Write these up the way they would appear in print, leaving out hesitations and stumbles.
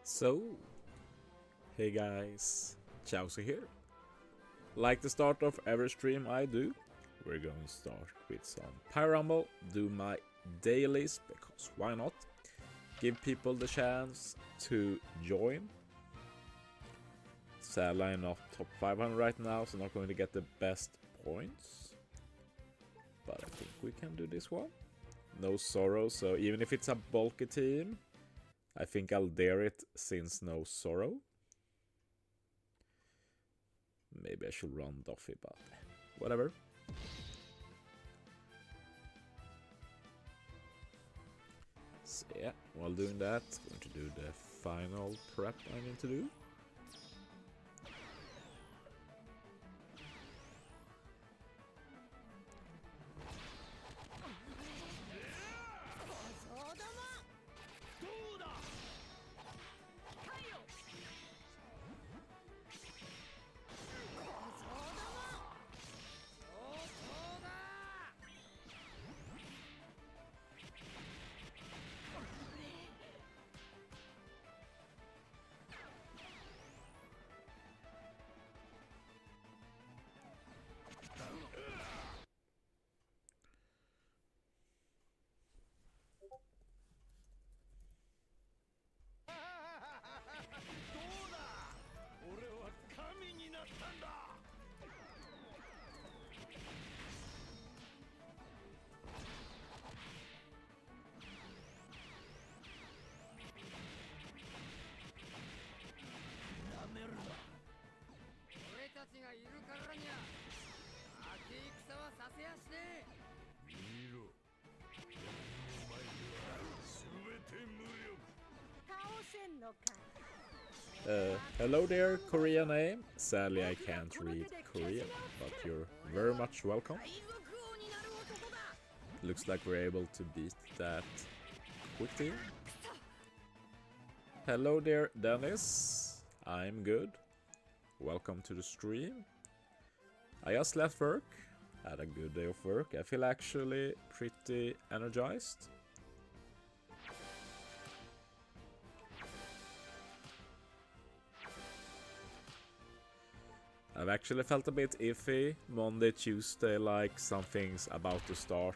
So, hey guys, Chauzu here. Like the start of every stream I do, we're going to start with some Pyramble, do my dailies, because why not? Give people the chance to join. Sadly, I'm not top 500 right now, so not going to get the best points. But I think we can do this one. No sorrow, so even if it's a bulky team, I think I'll dare it since no sorrow. Maybe I should run Duffy, but whatever. So yeah, while doing that, going to do the final prep I need to do. Hello there, Korean name. Sadly, I can't read Korean, but you're very much welcome. Looks like we're able to beat that quickly. Hello there, Dennis. I'm good. Welcome to the stream. I just left work. Had a good day of work. I feel actually pretty energized. I've actually felt a bit iffy Monday, Tuesday, like something's about to start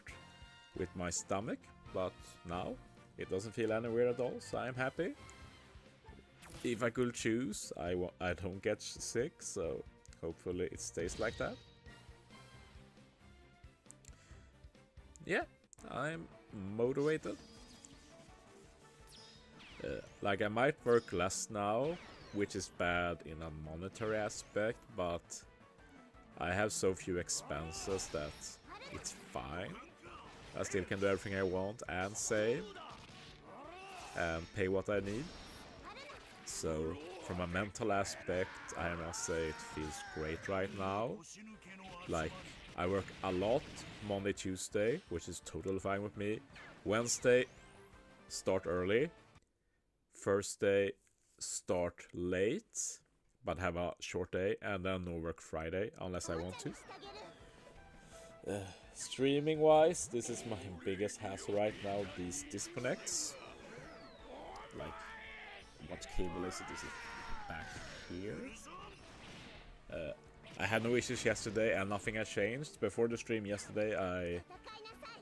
with my stomach, but now it doesn't feel any weird at all, so I'm happy. If I could choose, I don't get sick, so hopefully it stays like that. Yeah, I'm motivated. Like I might work less now, which is bad in a monetary aspect, but I have so few expenses that it's fine. I still can do everything I want and save and pay what I need. So from a mental aspect, I must say it feels great right now. Like I work a lot Monday, Tuesday, which is totally fine with me. Wednesday, start early. Thursday, start late, but have a short day, and then no work Friday, unless I want to. Streaming wise, this is my biggest hassle right now, these disconnects. Like, what cable is it? Is it back here? I had no issues yesterday and nothing has changed. Before the stream yesterday,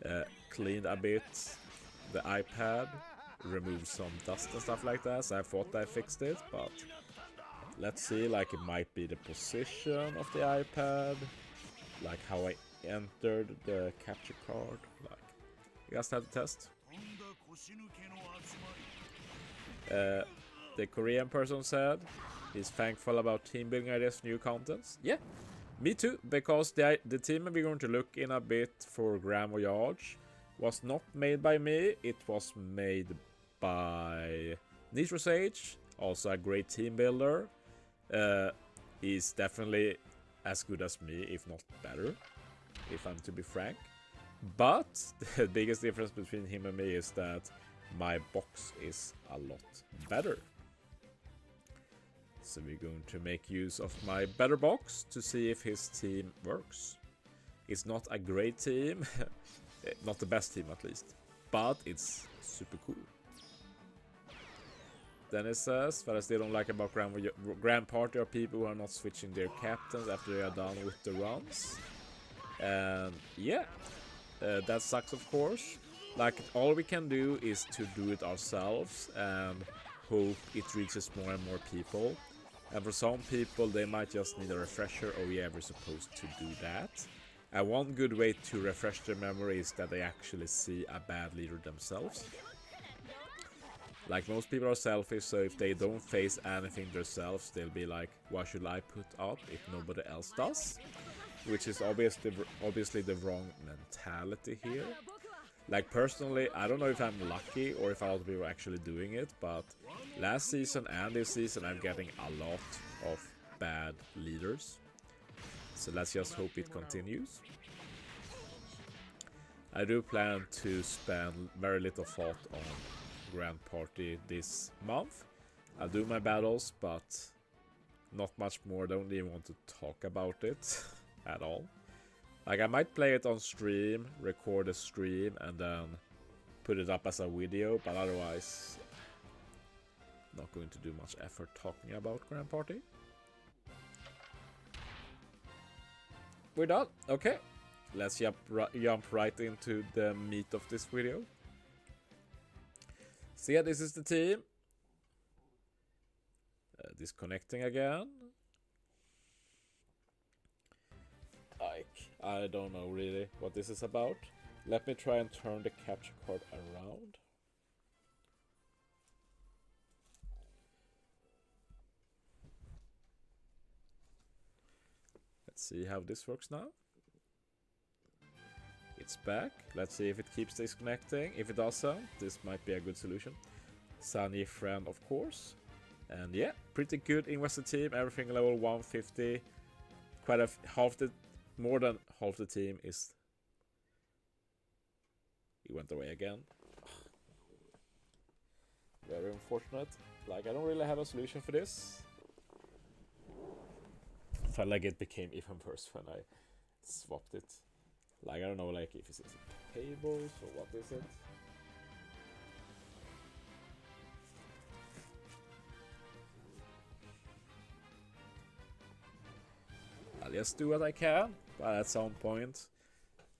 I cleaned a bit the iPad, removed some dust and stuff like that, so I thought I fixed it, but let's see, like it might be the position of the iPad, like how I entered the capture card, like you guys have to test. The Korean person said he's thankful about team building ideas, new contents. Yeah, me too, because the team we're going to look in a bit for Grand Voyage was not made by me, it was made by Nitro Sage, also a great team builder. He's definitely as good as me, if not better, if I'm to be frank. But the biggest difference between him and me is that my box is a lot better. So we're going to make use of my better box to see if his team works. It's not a great team, not the best team at least, but it's super cool. Then it says that I still don't like about Grand Party are people who are not switching their captains after they are done with the runs. And yeah, that sucks of course. Like all we can do is to do it ourselves and hope it reaches more and more people. And for some people they might just need a refresher, oh yeah, we're supposed to do that. And one good way to refresh their memory is that they actually see a bad leader themselves. Like most people are selfish, so if they don't face anything themselves, they'll be like, why should I put up if nobody else does? Which is obviously the wrong mentality here. Like personally, I don't know if I'm lucky or if a lot of people are actually doing it, but last season and this season I'm getting a lot of bad leaders. So let's just hope it continues. I do plan to spend very little thought on Grand Party this month. I'll do my battles, but not much more. Don't even want to talk about it at all. Like I might play it on stream, record a stream, and then put it up as a video, but otherwise not going to do much effort talking about Grand Party. We're done. Okay, let's jump right into the meat of this video. So yeah, this is the team. Disconnecting again. I don't know really what this is about. Let me try and turn the capture card around. Let's see how this works now. It's back. Let's see if it keeps disconnecting. If it doesn't, this might be a good solution. Sunny friend, of course. And yeah, pretty good invested team. Everything level 150. More than half the team is... He went away again. Very unfortunate. Like, I don't really have a solution for this. Felt like it became even worse when I swapped it. Like, I don't know, like, if it's tables or what is it? I'll just do what I can, but at some point,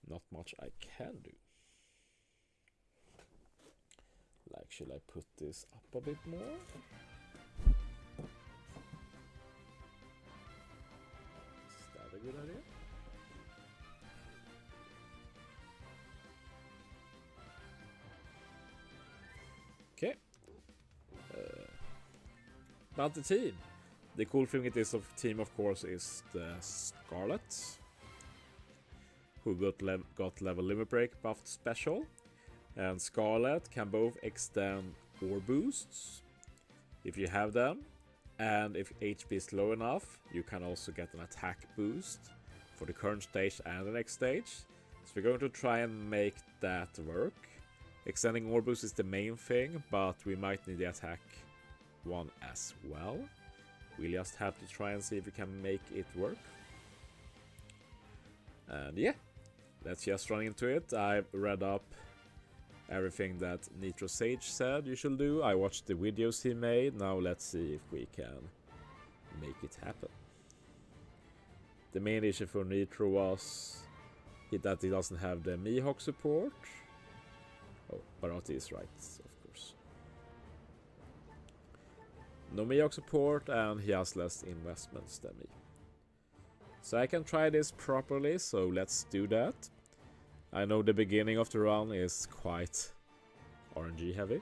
not much I can do. Like, should I put this up a bit more? Is that a good idea? Okay. About the team. The cool thing with this team, of course, is the Scarlet, who got level limit break buffed special. And Scarlet can both extend ore boosts if you have them, and if HP is low enough, you can also get an attack boost for the current stage and the next stage. So we're going to try and make that work. Extending ore boost is the main thing, but we might need the attack one as well. We'll just have to try and see if we can make it work. And yeah, let's just run into it. I've read up everything that Nitro Sage said you should do. I watched the videos he made. Now let's see if we can make it happen. The main issue for Nitro was that he doesn't have the Mihawk support. Oh, Barati is right, of course. No Mihawk support, and he has less investments than me. So I can try this properly, so let's do that. I know the beginning of the run is quite RNG heavy.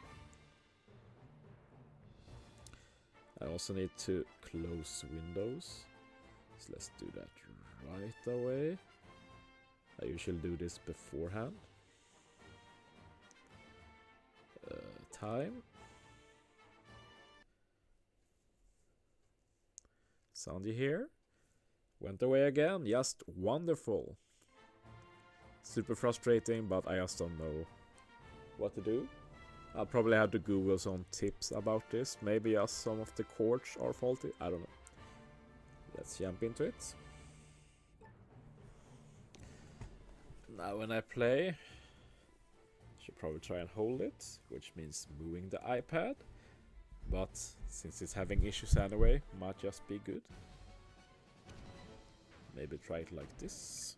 I also need to close windows. So let's do that right away. I usually do this beforehand. Time. Sandy here. Went away again. Just wonderful. Super frustrating, but I just don't know what to do. I'll probably have to Google some tips about this. Maybe just some of the chords are faulty. I don't know. Let's jump into it. Now when I play, I should probably try and hold it, which means moving the iPad. But since it's having issues anyway, might just be good. Maybe try it like this.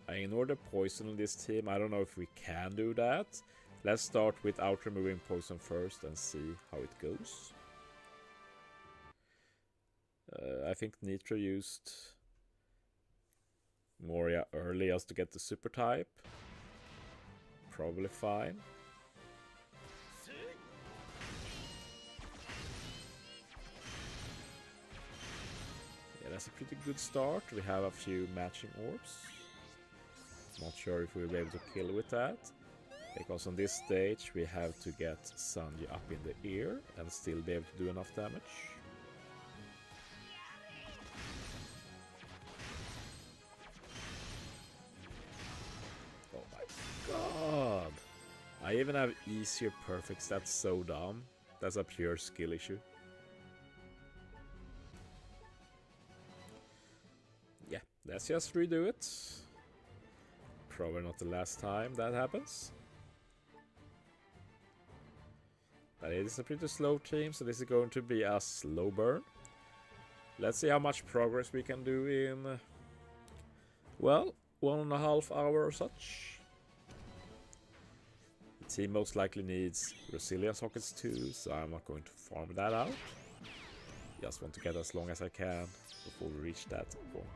I ignored the poison on this team. I don't know if we can do that. Let's start without removing poison first and see how it goes. I think Nitro used Moria early just to get the super type. Probably fine. Yeah, that's a pretty good start. We have a few matching orbs. Not sure if we'll be able to kill with that. Because on this stage we have to get Sanji up in the ear and still be able to do enough damage. Oh my god! I even have easier perfects, that's so dumb. That's a pure skill issue. Yeah, let's just redo it. Probably not the last time that happens. But it is a pretty slow team, so this is going to be a slow burn. Let's see how much progress we can do in, well, 1.5 hours or such. The team most likely needs resilience sockets too, so I'm not going to farm that out. Just want to get as long as I can before we reach that point.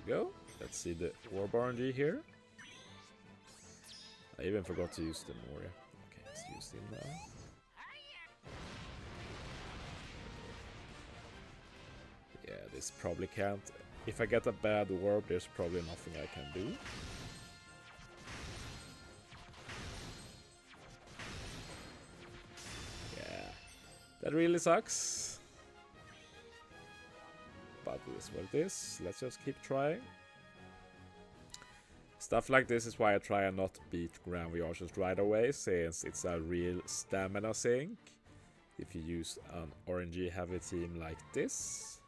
Go. Let's see the Orb RNG here. I even forgot to use the Moria. Okay, let's use him now. Yeah, this probably can't. If I get a bad Orb, there's probably nothing I can do. Yeah, that really sucks. But it is what it is. Let's just keep trying. Stuff like this is why I try and not beat Grand Voyages right away, since it's a real stamina sink. If you use an RNG heavy team like this.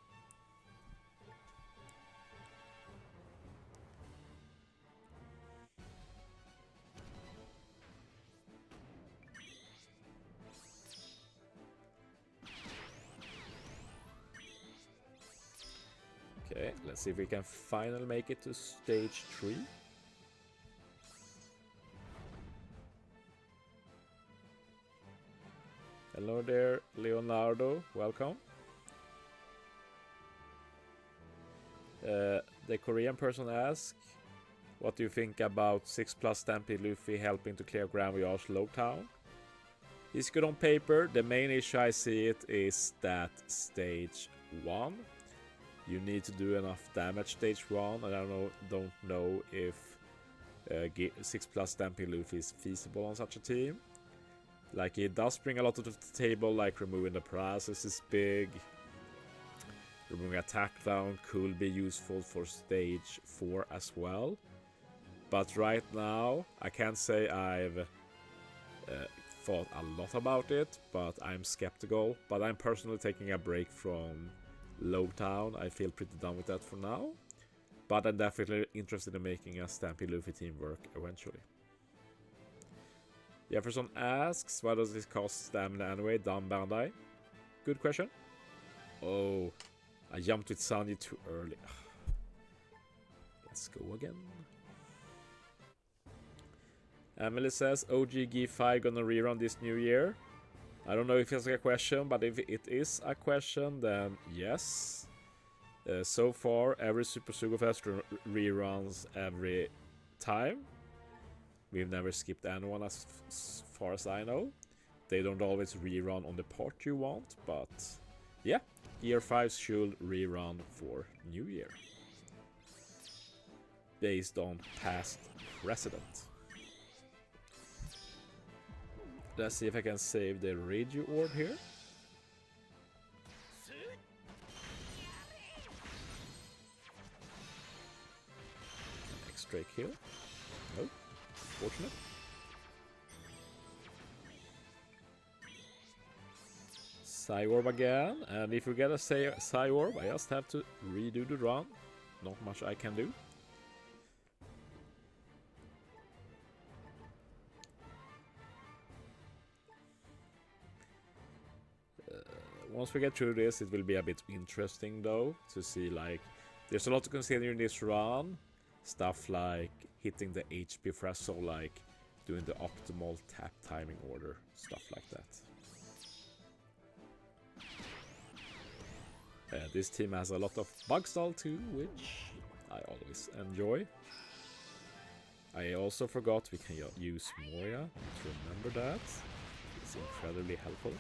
Okay, let's see if we can finally make it to stage 3. Hello there, Leonardo. Welcome. The Korean person asks, what do you think about 6+ Stampede Luffy helping to clear Grand Voyage Lowtown? It's good on paper. The main issue I see it is that stage 1. You need to do enough damage stage 1, and I don't know if 6+ Stampede Luffy is feasible on such a team. Like, it does bring a lot to the table, like removing the paralysis is big. Removing attack down could be useful for stage 4 as well. But right now, I can't say I've thought a lot about it, but I'm skeptical. But I'm personally taking a break from Lowtown. I feel pretty done with that for now. But I'm definitely interested in making a Stampede Luffy team work eventually. Jefferson asks, why does this cost stamina anyway? Dumb Bandai. Good question. Oh, I jumped with Sanji too early. Let's go again. Emily says, OG G5 gonna rerun this new year? I don't know if it's a question, but if it is a question, then yes. So far, every Super Sugo Fest reruns every time. We've never skipped anyone as far as I know. They don't always rerun on the part you want, but yeah, Year 5 should rerun for New Year. Based on past precedent. Let's see if I can save the radio orb here. stray kill. Nope. Fortunate. Psyorb again, and if we get a Psyorb, I just have to redo the run. Not much I can do. Once we get through this, it will be a bit interesting though, to see like, there's a lot to consider in this run. Stuff like hitting the HP threshold, like doing the optimal tap timing order, stuff like that. This team has a lot of bug stall too, which I always enjoy. I also forgot we can use Moria, to remember that. It's incredibly helpful.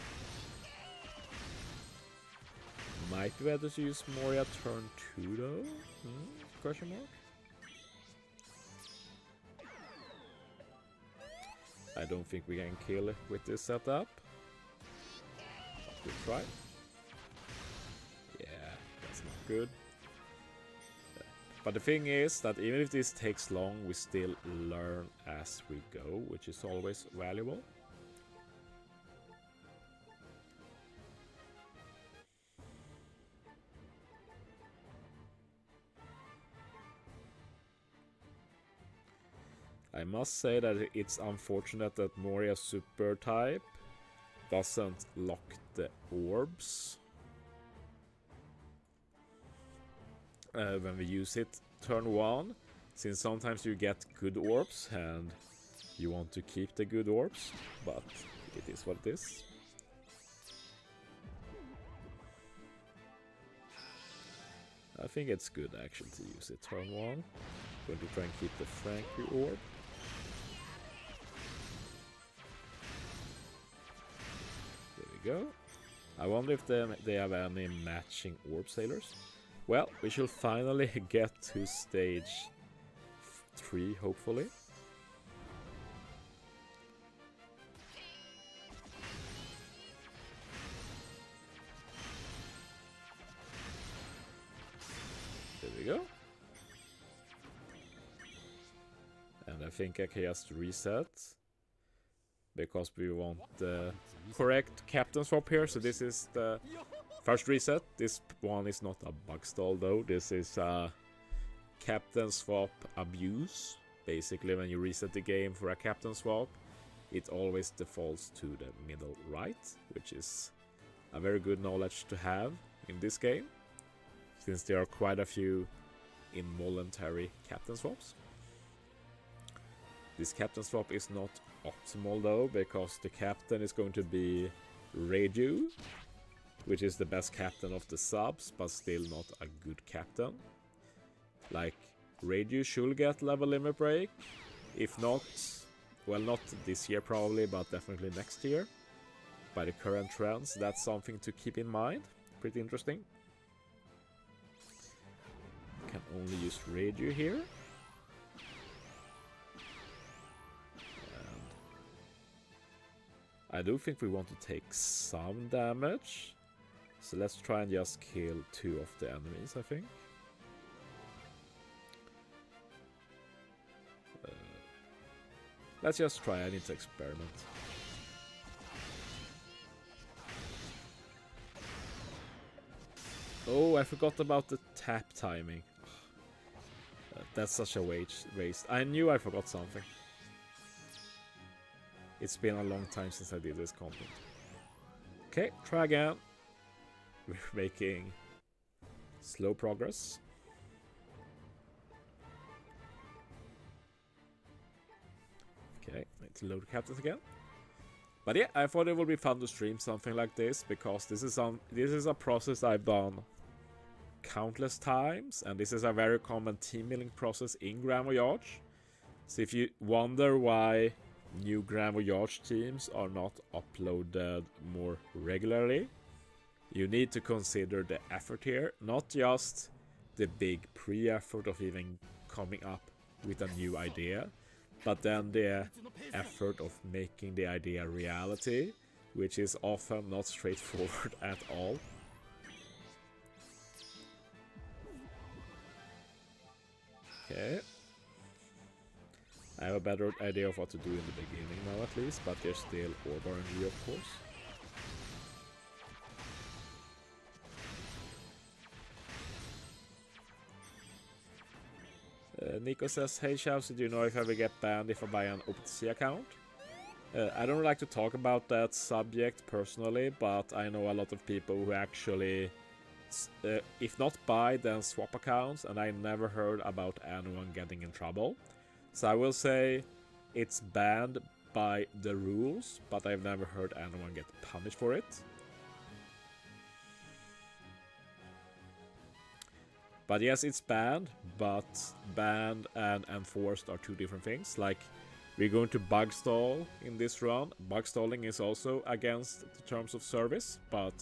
Might be better to use Moria turn 2 though? Question mark? I don't think we can kill with this setup. Good try. Yeah, that's not good. But the thing is that even if this takes long, we still learn as we go, which is always valuable. I must say that it's unfortunate that Moria super type doesn't lock the orbs when we use it turn 1, since sometimes you get good orbs and you want to keep the good orbs, but it is what it is. I think it's good actually to use it turn 1. Going to try and keep the Frankie orb. Go. I wonder if they have any matching orb sailors. Well, we shall finally get to stage 3, hopefully. There we go. And I think I can just reset, because we want the correct captain swap here. So this is the first reset. This one is not a bug stall though. This is a captain swap abuse. Basically, when you reset the game for a captain swap, it always defaults to the middle right, which is a very good knowledge to have in this game, since there are quite a few involuntary captain swaps. This captain swap is not optimal though, because the captain is going to be Reiju, which is the best captain of the subs, but still not a good captain. Like, Reiju should get level limit break, if not, well, not this year probably, but definitely next year. By the current trends, that's something to keep in mind. Pretty interesting. Can only use Reiju here. I do think we want to take some damage, so let's try and just kill 2 of the enemies, I think. Let's just try, I need to experiment. Oh, I forgot about the tap timing. That's such a waste. I knew I forgot something. It's been a long time since I did this content. Okay, try again. We're making slow progress. Okay, need to load the captains again. But yeah, I thought it would be fun to stream something like this, because this is a process I've done countless times, and this is a very common team building process in Grand Voyage. So if you wonder why new Grand Voyage teams are not uploaded more regularly, you need to consider the effort here, not just the big pre-effort of even coming up with a new idea, but then the effort of making the idea reality, which is often not straightforward at all. Okay. I have a better idea of what to do in the beginning now at least, but there's still orb RNG of course. Nico says, hey Chauzu, do you know if I will get banned if I buy an OPTC account? I don't like to talk about that subject personally, but I know a lot of people who actually, if not buy, then swap accounts, and I never heard about anyone getting in trouble. So I will say it's banned by the rules, but I've never heard anyone get punished for it. But yes, it's banned, but banned and enforced are two different things. Like, we're going to bug stall in this run. Bug stalling is also against the terms of service, but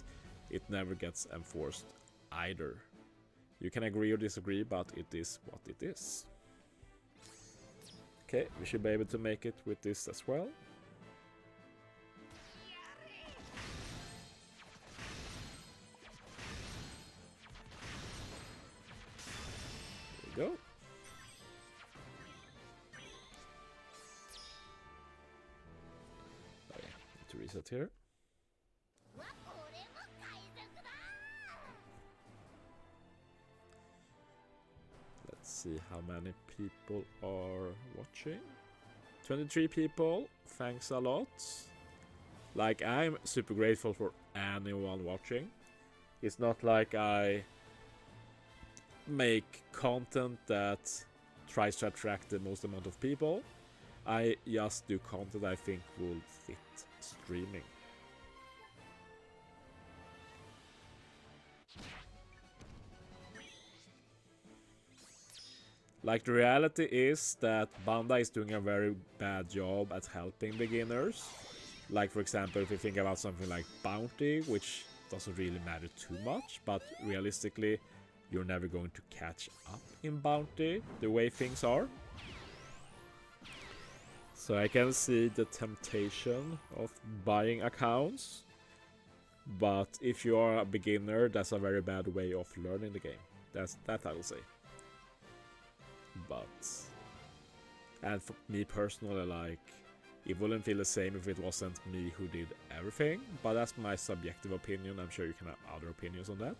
it never gets enforced either. You can agree or disagree, but it is what it is. Okay, we should be able to make it with this as well. There we go. Oh, yeah. Need to reset here. Let's see how many people are watching. 23 people. Thanks a lot. Like, I'm super grateful for anyone watching. It's not like I make content that tries to attract the most amount of people. I just do content I think will fit streaming. Like, the reality is that Bandai is doing a very bad job at helping beginners. Like, for example, if you think about something like Bounty, which doesn't really matter too much, but realistically you're never going to catch up in Bounty the way things are. So I can see the temptation of buying accounts, but if you are a beginner, that's a very bad way of learning the game. That I will say. But, and for me personally, like, it wouldn't feel the same if it wasn't me who did everything, but that's my subjective opinion. I'm sure you can have other opinions on that.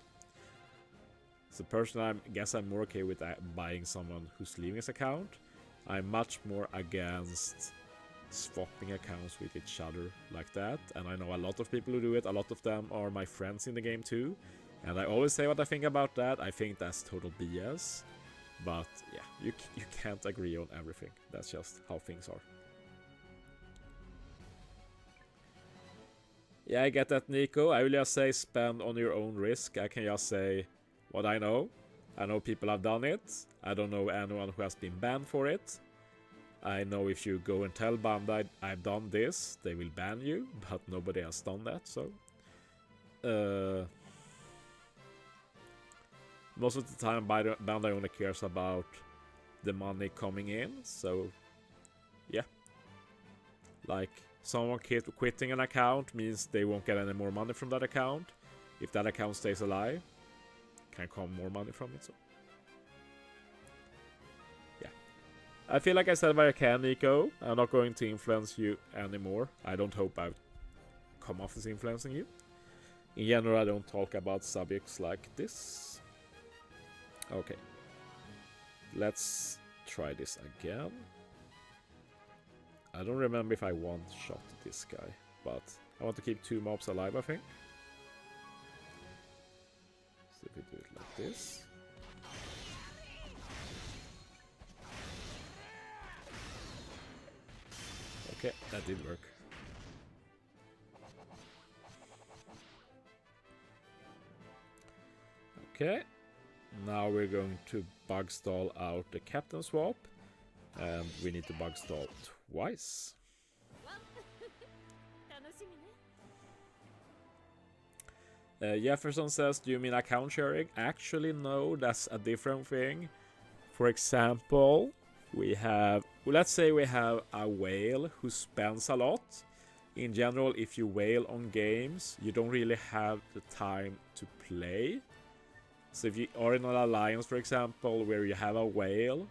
So personally, I guess I'm more okay with buying someone who's leaving his account. I'm much more against swapping accounts with each other like that, and I know a lot of people who do it. A lot of them are my friends in the game too, and I always say what I think about that. I think that's total BS, but yeah, you can't agree on everything. That's just how things are. Yeah, I get that, Nico. I will just say spend on your own risk. I can just say what I know. I know people have done it. I don't know anyone who has been banned for it. I know if you go and tell Bandai I've done this, they will ban you, but nobody has done that, so... most of the time Bandai only cares about the money coming in, so... yeah. Like, someone quitting an account means they won't get any more money from that account. If that account stays alive, can come more money from it, so... yeah. I feel like I said what I can, Nico. I'm not going to influence you anymore. I don't hope I've come off as influencing you. In general, I don't talk about subjects like this. Okay. Let's try this again. I don't remember if I one-shot this guy, but I want to keep 2 mobs alive, I think. So if we do it like this. Okay, that did work. Okay, now we're going to bug stall out the captain swap, and we need to bug stall twice. Jefferson says, do you mean account sharing? Actually, no, that's a different thing. For example, we have, let's say we have a whale who spends a lot. In general, if you whale on games, you don't really have the time to play. So if you are in an alliance, for example, where you have a whale,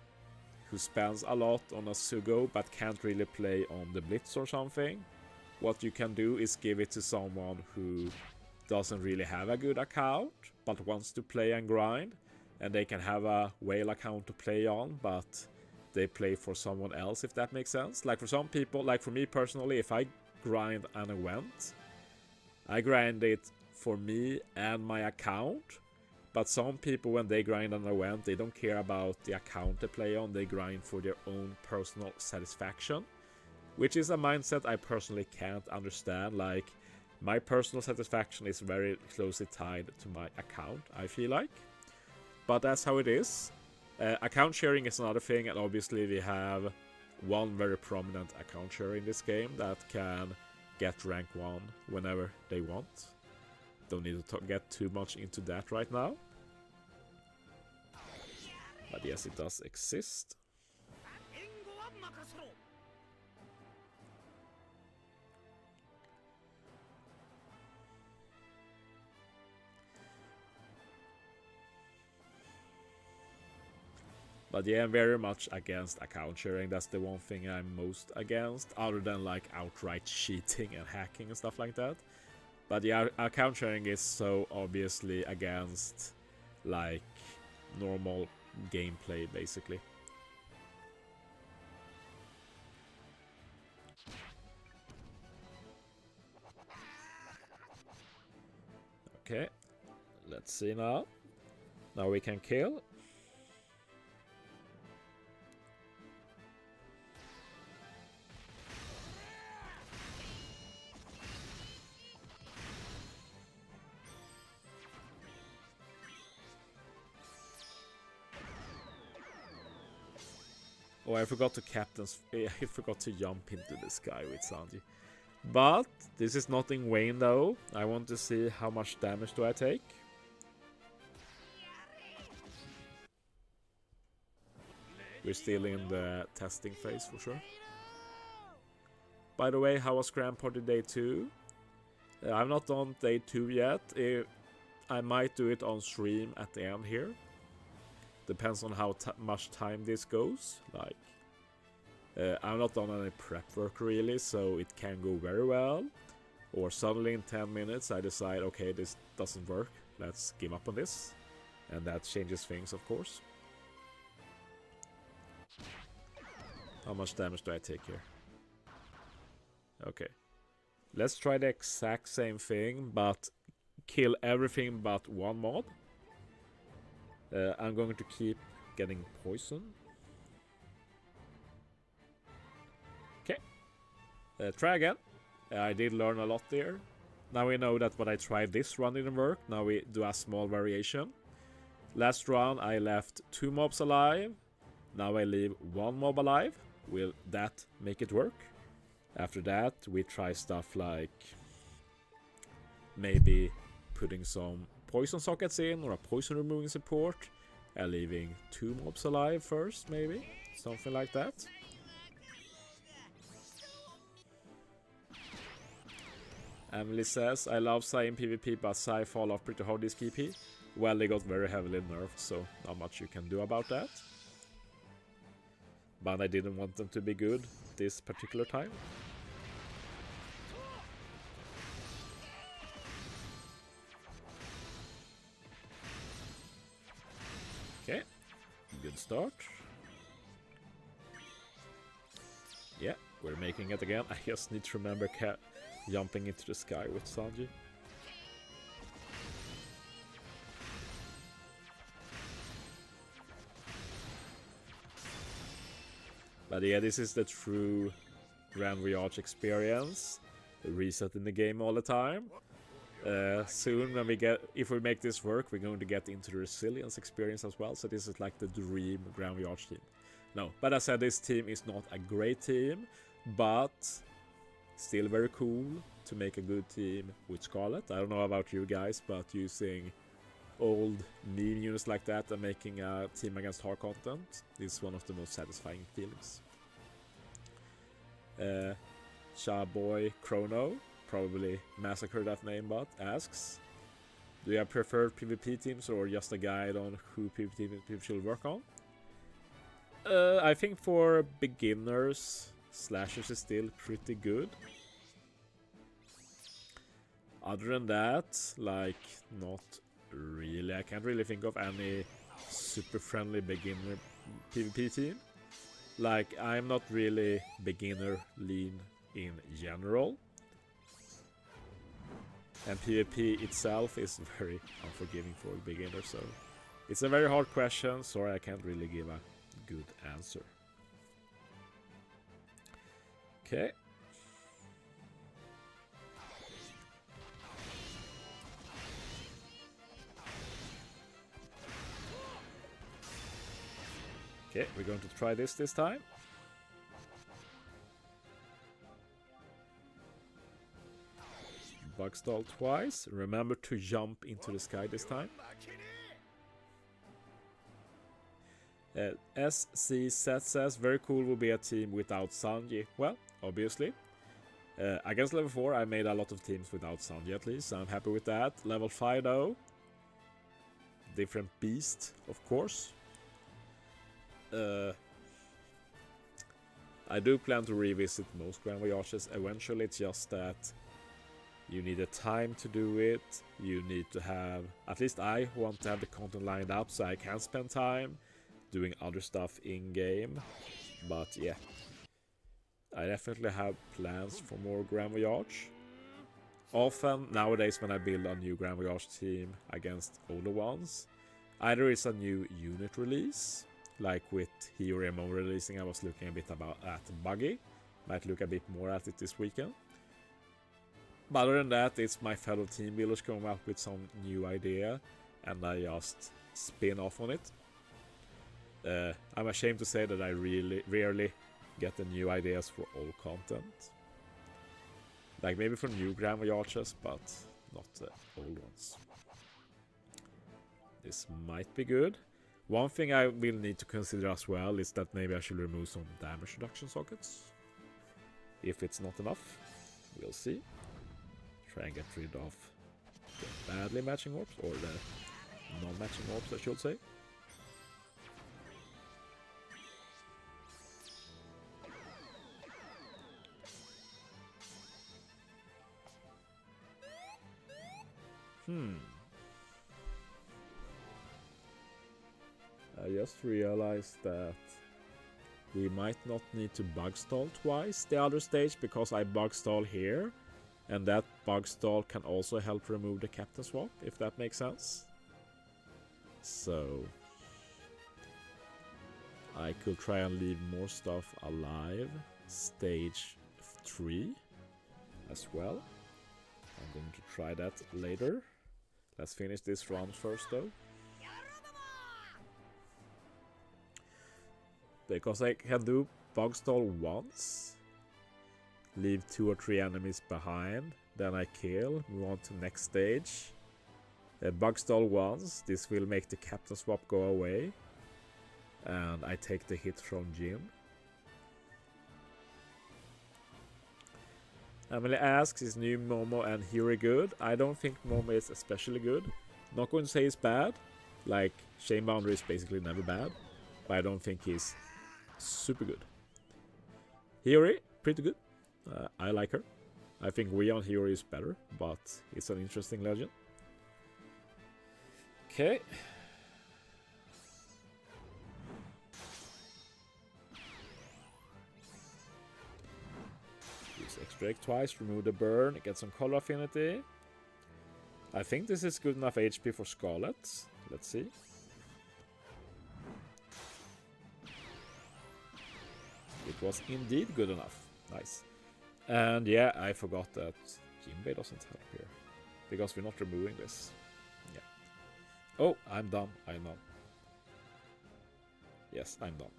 who spends a lot on a Sugo but can't really play on the Blitz or something, what you can do is give it to someone who doesn't really have a good account but wants to play and grind, and they can have a whale account to play on, but they play for someone else, if that makes sense. Like for some people, like for me personally, if I grind an event, I grind it for me and my account. But some people, when they grind an event, they don't care about the account they play on, they grind for their own personal satisfaction, which is a mindset I personally can't understand. Like, my personal satisfaction is very closely tied to my account, I feel like. But that's how it is. Account sharing is another thing, and obviously we have one very prominent account sharer in this game that can get rank 1 whenever they want. Don't need to get too much into that right now. But yes, it does exist. But yeah, I'm very much against account sharing. That's the one thing I'm most against, other than like outright cheating and hacking and stuff like that. But yeah, account sharing is so obviously against like normal gameplay, basically. Okay, let's see now. Now we can kill. Oh, I forgot to I forgot to jump into the sky with Sanji. But this is not in Wayne though. I want to see how much damage do I take. We're still in the testing phase for sure. By the way, how was Grand Party Day 2? I'm not on Day 2 yet. I might do it on stream at the end here. Depends on how much time this goes. Like, I'm not on any prep work really, so it can go very well. Or suddenly in 10 minutes I decide, okay, this doesn't work, let's give up on this. And that changes things, of course. How much damage do I take here? Okay. Let's try the exact same thing, but kill everything but one mob. I'm going to keep getting poison. Okay. Try again. I did learn a lot there. Now we know that what I tried this run didn't work. Now we do a small variation. Last run I left 2 mobs alive. Now I leave 1 mob alive. Will that make it work? After that we try stuff like maybe putting some poison sockets in, or a poison removing support, and leaving 2 mobs alive first, maybe something like that. Emily says, I love Sai in PvP, but Sai fall off pretty hard this KP. Well, they got very heavily nerfed, so not much you can do about that. But I didn't want them to be good this particular time. Okay, good start. Yeah, we're making it again. I just need to remember jumping into the sky with Sanji. But yeah, this is the true Grand Voyage experience. Resetting the game all the time. Soon, when if we make this work, we're going to get into the resilience experience as well. So this is like the dream Grand Voyage team. No, but as I said, this team is not a great team, but still very cool to make a good team with Scarlet. I don't know about you guys, but using old meme units like that and making a team against hard content is one of the most satisfying feelings. Chaboy Chrono, probably massacred that name, but asks, do you have preferred PvP teams or just a guide on who PvP teams should work on? I think for beginners, slashers is still pretty good. Other than that, like, not really. I can't really think of any super friendly beginner PvP team. Like, I'm not really beginner lean in general. And PvP itself is very unforgiving for beginners, so it's a very hard question. Sorry, I can't really give a good answer. Okay. Okay, we're going to try this time. Bug stall twice. Remember to jump into the sky this time. SCZ says, very cool will be a team without Sanji. Well, obviously. Against level 4 I made a lot of teams without Sanji at least, so I'm happy with that. Level 5 though. Different beast, of course. I do plan to revisit most Grand Voyages eventually, it's just that you need a time to do it, you need to have, at least I want to have the content lined up so I can spend time doing other stuff in-game, but yeah. I definitely have plans for more Grand Voyage. Often, nowadays when I build a new Grand Voyage team against older ones, either it's a new unit release, like with Hero MO releasing, I was looking a bit at Buggy. Might look a bit more at it this weekend. But other than that, it's my fellow team builders coming up with some new idea, and I just spin off on it. I'm ashamed to say that I rarely get the new ideas for old content. Like maybe for new Grand Voyages, but not the old ones. This might be good. One thing I will need to consider as well is that maybe I should remove some damage reduction sockets. If it's not enough, we'll see. Try and get rid of the badly matching orbs, or the non-matching orbs I should say. I just realized that we might not need to bug stall twice the other stage, because I bug stall here, and that bug stall can also help remove the captain swap, if that makes sense. So I could try and leave more stuff alive stage 3 as well. I'm going to try that later. Let's finish this round first though. Because I can do bug stall once, leave 2 or 3 enemies behind, then I kill, move on to next stage. Bug stall once, this will make the captain swap go away, and I take the hit from Jin. Emily asks, is new Momo and Hiri good? I don't think Momo is especially good. Not going to say it's bad, like Shame Boundary is basically never bad, but I don't think he's super good. Hiri, pretty good. I like her. I think we on Hiri is better, but it's an interesting legend. Okay. Use extract twice, remove the burn, get some color affinity. I think this is good enough HP for Scarlet. Let's see. It was indeed good enough. Nice. And yeah, I forgot that Jinbei doesn't help here, because we're not removing this. Yeah. Oh, I'm done. I know. Yes, I'm done.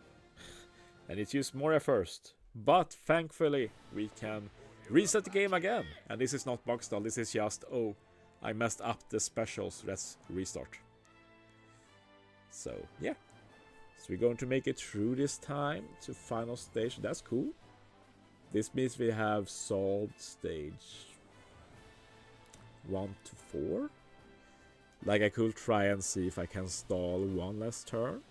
And it used Moria first. But thankfully, we can reset the game again. And this is not bug stall. This is just, oh, I messed up the specials. Let's restart. So, yeah. So we're going to make it through this time to final stage. That's cool. This means we have solved stage 1 to 4. Like I could try and see if I can stall one last turn.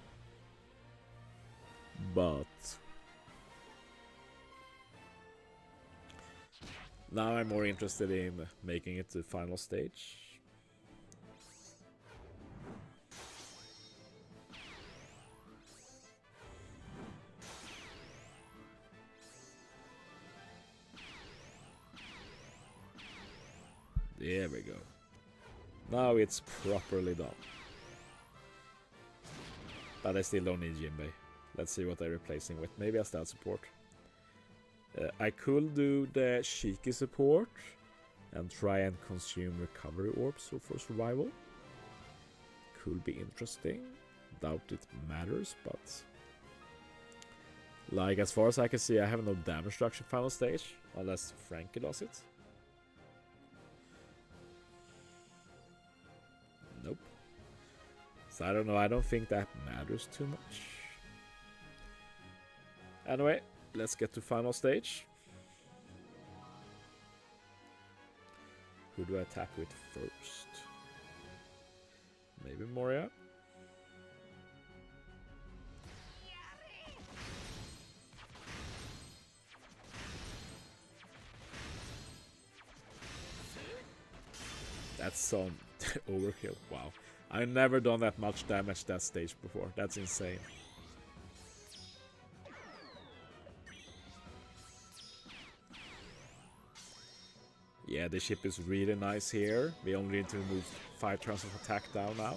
But now I'm more interested in making it to final stage. There we go. Now it's properly done. But I still don't need Jinbei. Let's see what they're replacing with. Maybe a stat support. I could do the Shiki support and try and consume recovery orbs for survival. Could be interesting. Doubt it matters, but like as far as I can see, I have no damage reduction final stage unless Frankie does it. Nope. So I don't know, I don't think that matters too much. Anyway, let's get to final stage. Who do I attack with first? Maybe Moria? That's some overkill. Wow. I've never done that much damage that stage before. That's insane. Yeah, the ship is really nice here. We only need to remove 5 turns of attack down now.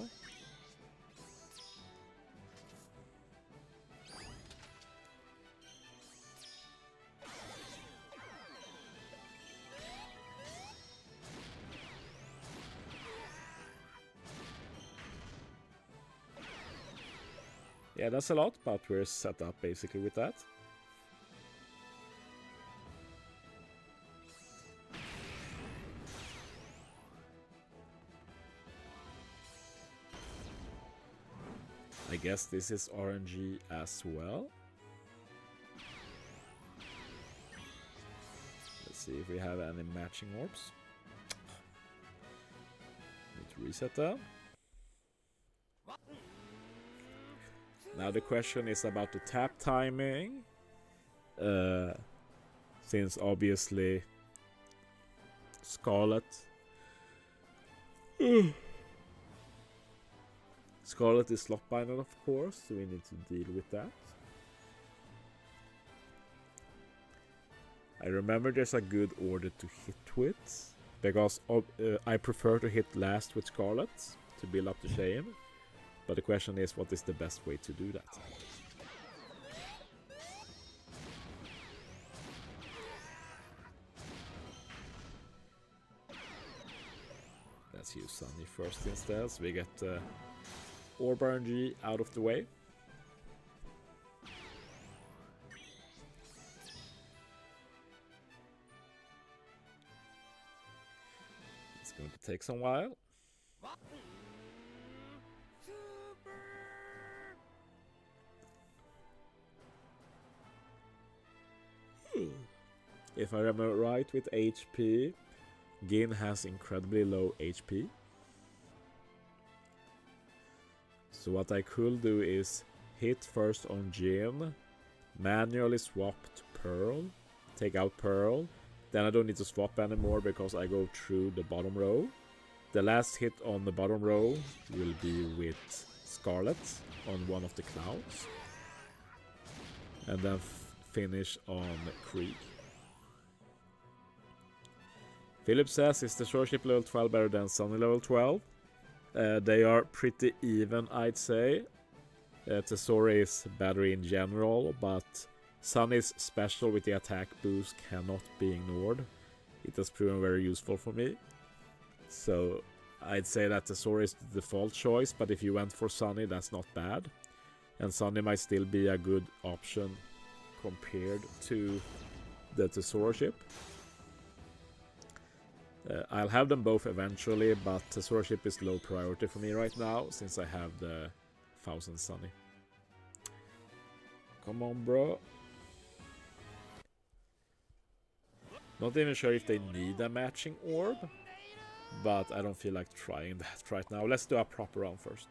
Yeah, that's a lot, but we're set up basically with that. I guess this is RNG as well. Let's see if we have any matching orbs. Need to reset that. Now the question is about the tap timing. Since obviously Scarlet Scarlet is slot binded, of course, so we need to deal with that. I remember there's a good order to hit with, because I prefer to hit last with Scarlet to build up the chain. But the question is, what is the best way to do that? Let's use Sunny first instead, so we get Orb RNG out of the way. It's going to take some while. If I remember right with HP, Gin has incredibly low HP. So what I could do is hit first on Jin, manually swap to Pearl, take out Pearl, then I don't need to swap anymore because I go through the bottom row. The last hit on the bottom row will be with Scarlet on one of the clouds, and then finish on Krieg. Philip says, is the shore ship level 12 better than Sunny level 12? They are pretty even, I'd say. Tesori is better in general, but Sunny's special with the attack boost cannot be ignored. It has proven very useful for me. So I'd say that Tesori is the default choice, but if you went for Sunny, that's not bad. And Sunny might still be a good option compared to the Tesoro ship. I'll have them both eventually, but Tesoro ship is low priority for me right now, since I have the 1000 Sunny. Come on, bro. Not even sure if they need a matching orb, but I don't feel like trying that right now. Let's do a proper round first.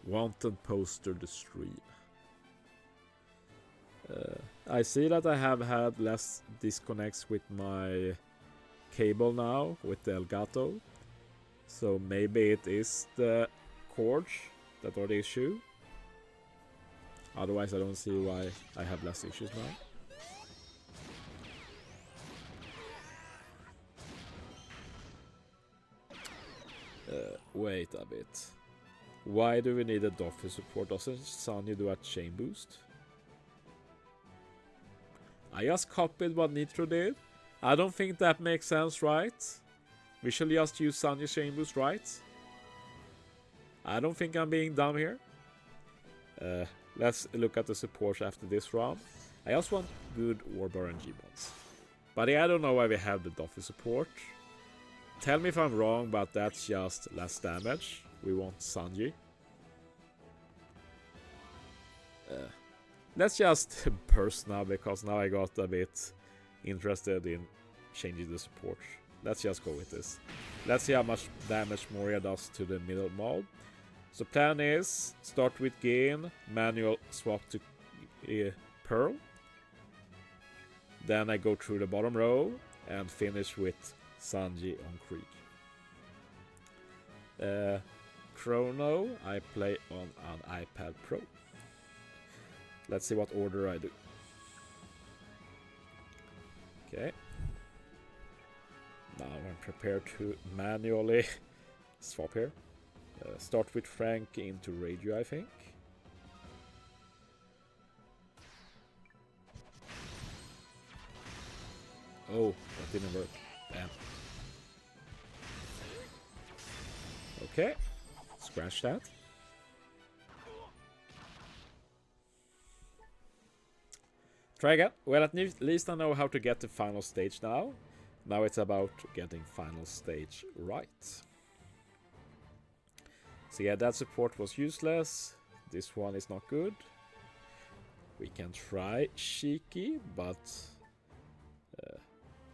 Wanted poster the stream. I see that I have had less disconnects with my cable now with the Elgato. So maybe it is the cords that are the issue. Otherwise I don't see why I have less issues now. Wait a bit. Why do we need a Doffy support? Doesn't Sanya do a chain boost? I just copied what Nitro did. I don't think that makes sense, right? We should just use Sanya's chain boost, right? I don't think I'm being dumb here. Let's look at the supports after this round. I just want good Orb RNG mods. But yeah, I don't know why we have the Doffy support. Tell me if I'm wrong, but that's just less damage. We want Sanji. Let's just burst now, because now I got a bit interested in changing the support. Let's just go with this. Let's see how much damage Moria does to the middle mob. So plan is start with Gain, manual swap to Pearl. Then I go through the bottom row and finish with Sanji on Krieg. Chrono I play on an iPad Pro. Let's see what order I do. Okay. Now I'm prepared to manually swap here. Start with Frank into Radio, I think. Oh, that didn't work. Damn. Okay. Scratch that. Try again. Well, at least I know how to get to final stage now. Now it's about getting final stage right. So yeah, that support was useless. This one is not good. We can try Shiki, but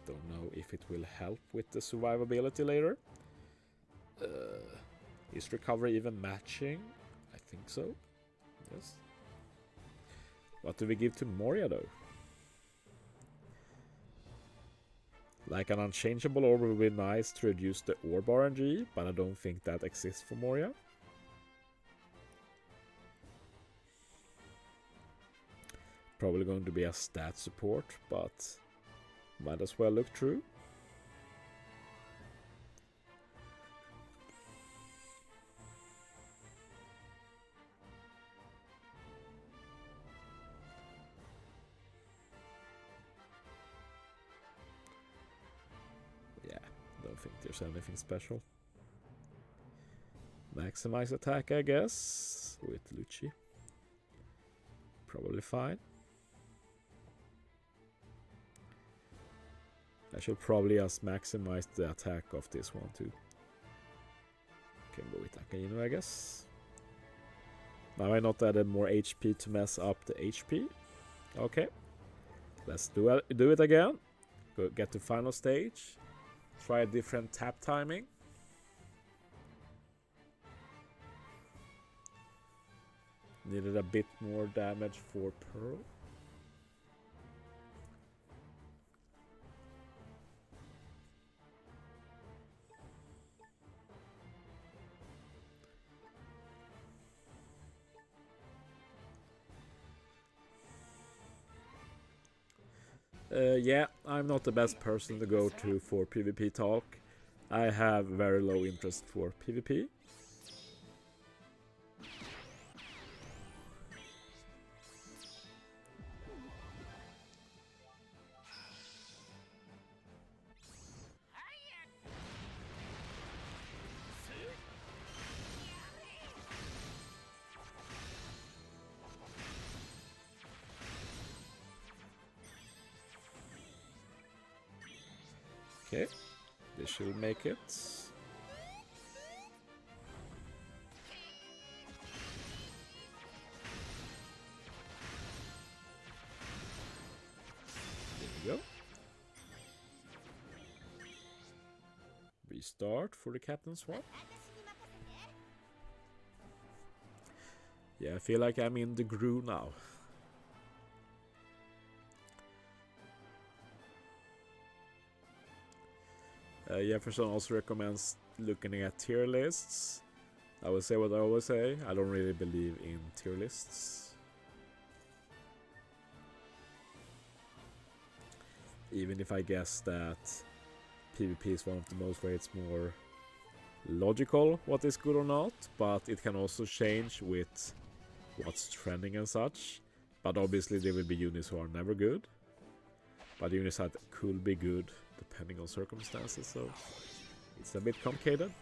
don't know if it will help with the survivability later. Is recovery even matching? I think so. Yes. What do we give to Moria though? Like an unchangeable orb would be nice to reduce the orb RNG, but I don't think that exists for Moria. Probably going to be a stat support, but might as well look through. Yeah, don't think there's anything special. Maximize attack, I guess, with Lucci. Probably fine. I should probably just maximize the attack of this one too. Can go with Akainu, I guess. Now I not added more HP to mess up the HP. Okay. Let's do it again. Go get to final stage. Try a different tap timing. Needed a bit more damage for Pearl. Yeah, I'm not the best person to go to for PvP talk. I have very low interest for PvP. Okay, this should make it. There we go. Restart for the captain swap. Yeah, I feel like I'm in the groove now. Jefferson also recommends looking at tier lists. I will say what I always say. I don't really believe in tier lists. Even if I guess that PvP is one of the most where it's more logical what is good or not, but it can also change with what's trending and such. But obviously there will be units who are never good, but units that could be good depending on circumstances, so it's a bit complicated.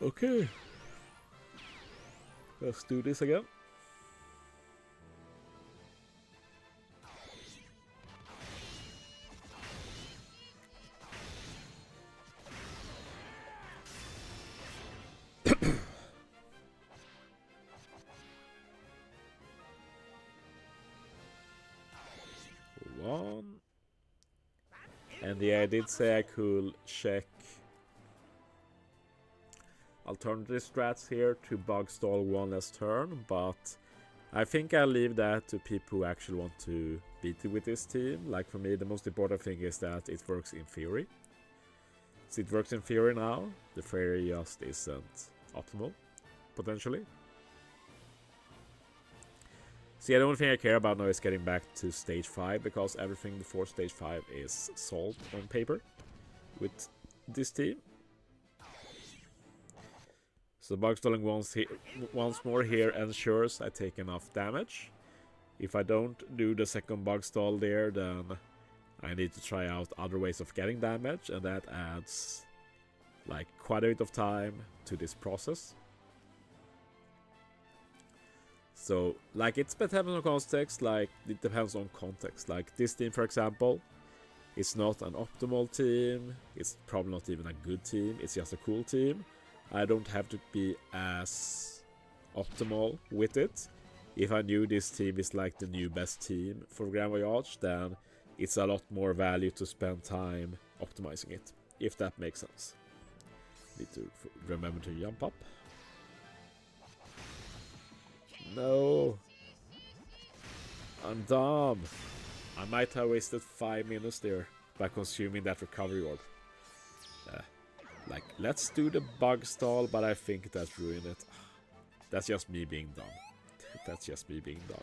Okay, let's do this again. One. And yeah, I did say I could check alternative strats here to bug stall one less turn, but I think I'll leave that to people who actually want to beat it with this team. Like for me, the most important thing is that it works in theory. So it works in theory now, the theory just isn't optimal, potentially. So yeah, the only thing I care about now is getting back to stage 5, because everything before stage 5 is solved on paper with this team. So bug stalling once more here ensures I take enough damage. If I don't do the second bug stall there, then I need to try out other ways of getting damage, and that adds like quite a bit of time to this process. So, like, it depends on context, like, it depends on context. Like, this team, for example, it's not an optimal team, it's probably not even a good team, it's just a cool team. I don't have to be as optimal with it. If I knew this team is like the new best team for Grand Voyage, then it's a lot more value to spend time optimizing it, if that makes sense. Need to remember to jump up. No, I'm dumb. I might have wasted 5 minutes there by consuming that recovery orb. Like, let's do the bug stall, but I think that ruined it. That's just me being dumb. That's just me being dumb.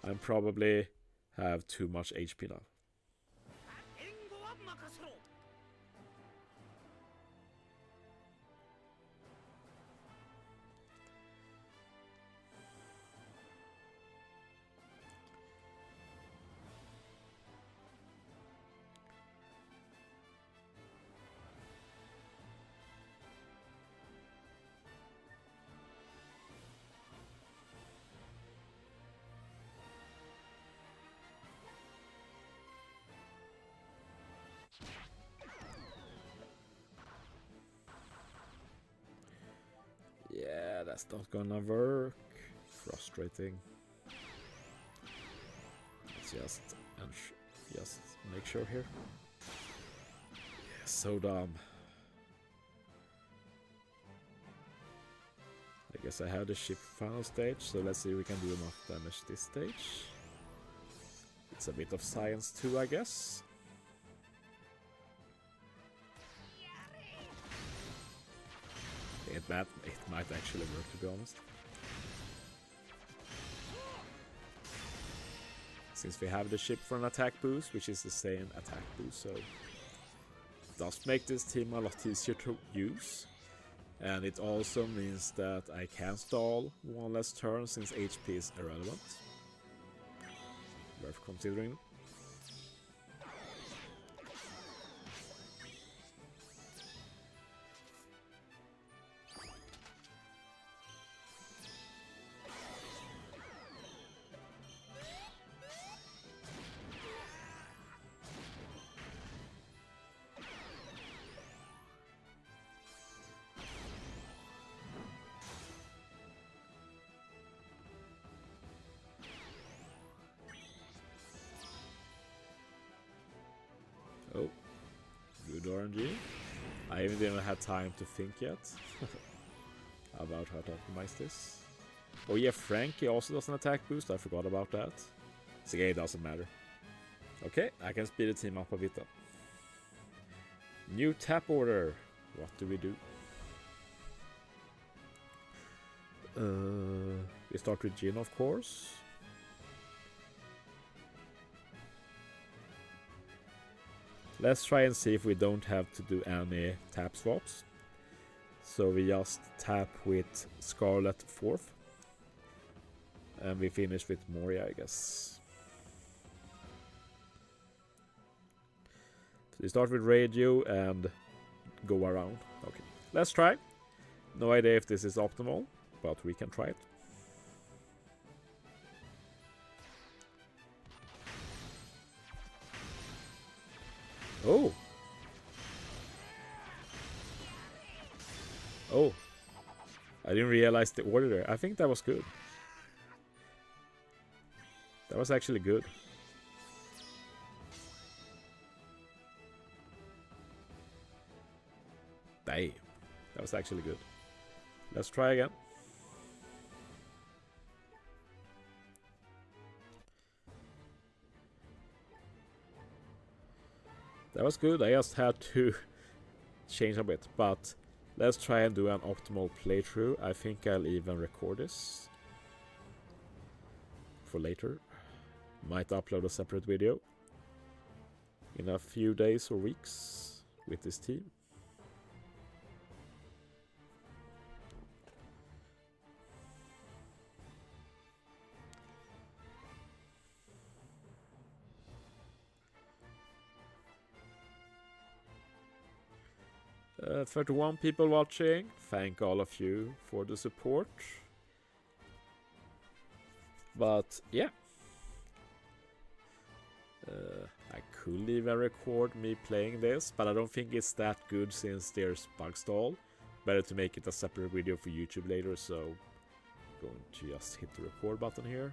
I probably have too much HP now. Yeah, that's not gonna work. Frustrating. Let's just make sure here. Yeah, so dumb. I guess I have the ship final stage, so let's see if we can do enough damage this stage. It's a bit of science too, I guess. It might actually work, to be honest. Since we have the ship for an attack boost, which is the same attack boost, so it does make this team a lot easier to use. And it also means that I can stall one less turn since HP is irrelevant. Worth considering. Oh, Good RNG. I even didn't have time to think yet about how to optimize this. Oh yeah, Frankie also does an attack boost. I forgot about that. So yeah, it doesn't matter. Okay, I can speed the team up a bit then. New tap order. What do we do? We start with Jin, of course. Let's try and see if we don't have to do any tap swaps. So we just tap with Scarlet 4th. And we finish with Moria, I guess. So we start with radio and go around. Okay, let's try. No idea if this is optimal, but we can try it. Oh! Oh! I didn't realize the order there. I think that was good. That was actually good. Damn. That was actually good. Let's try again. That was good. I just had to change a bit, but let's try and do an optimal playthrough. I think I'll even record this for later. Might upload a separate video in a few days or weeks with this team. Uh, 31 people watching. Thank all of you for the support. But yeah. I could even record me playing this, but I don't think it's that good since there's bug stall. Better to make it a separate video for YouTube later, so I'm going to just hit the record button here.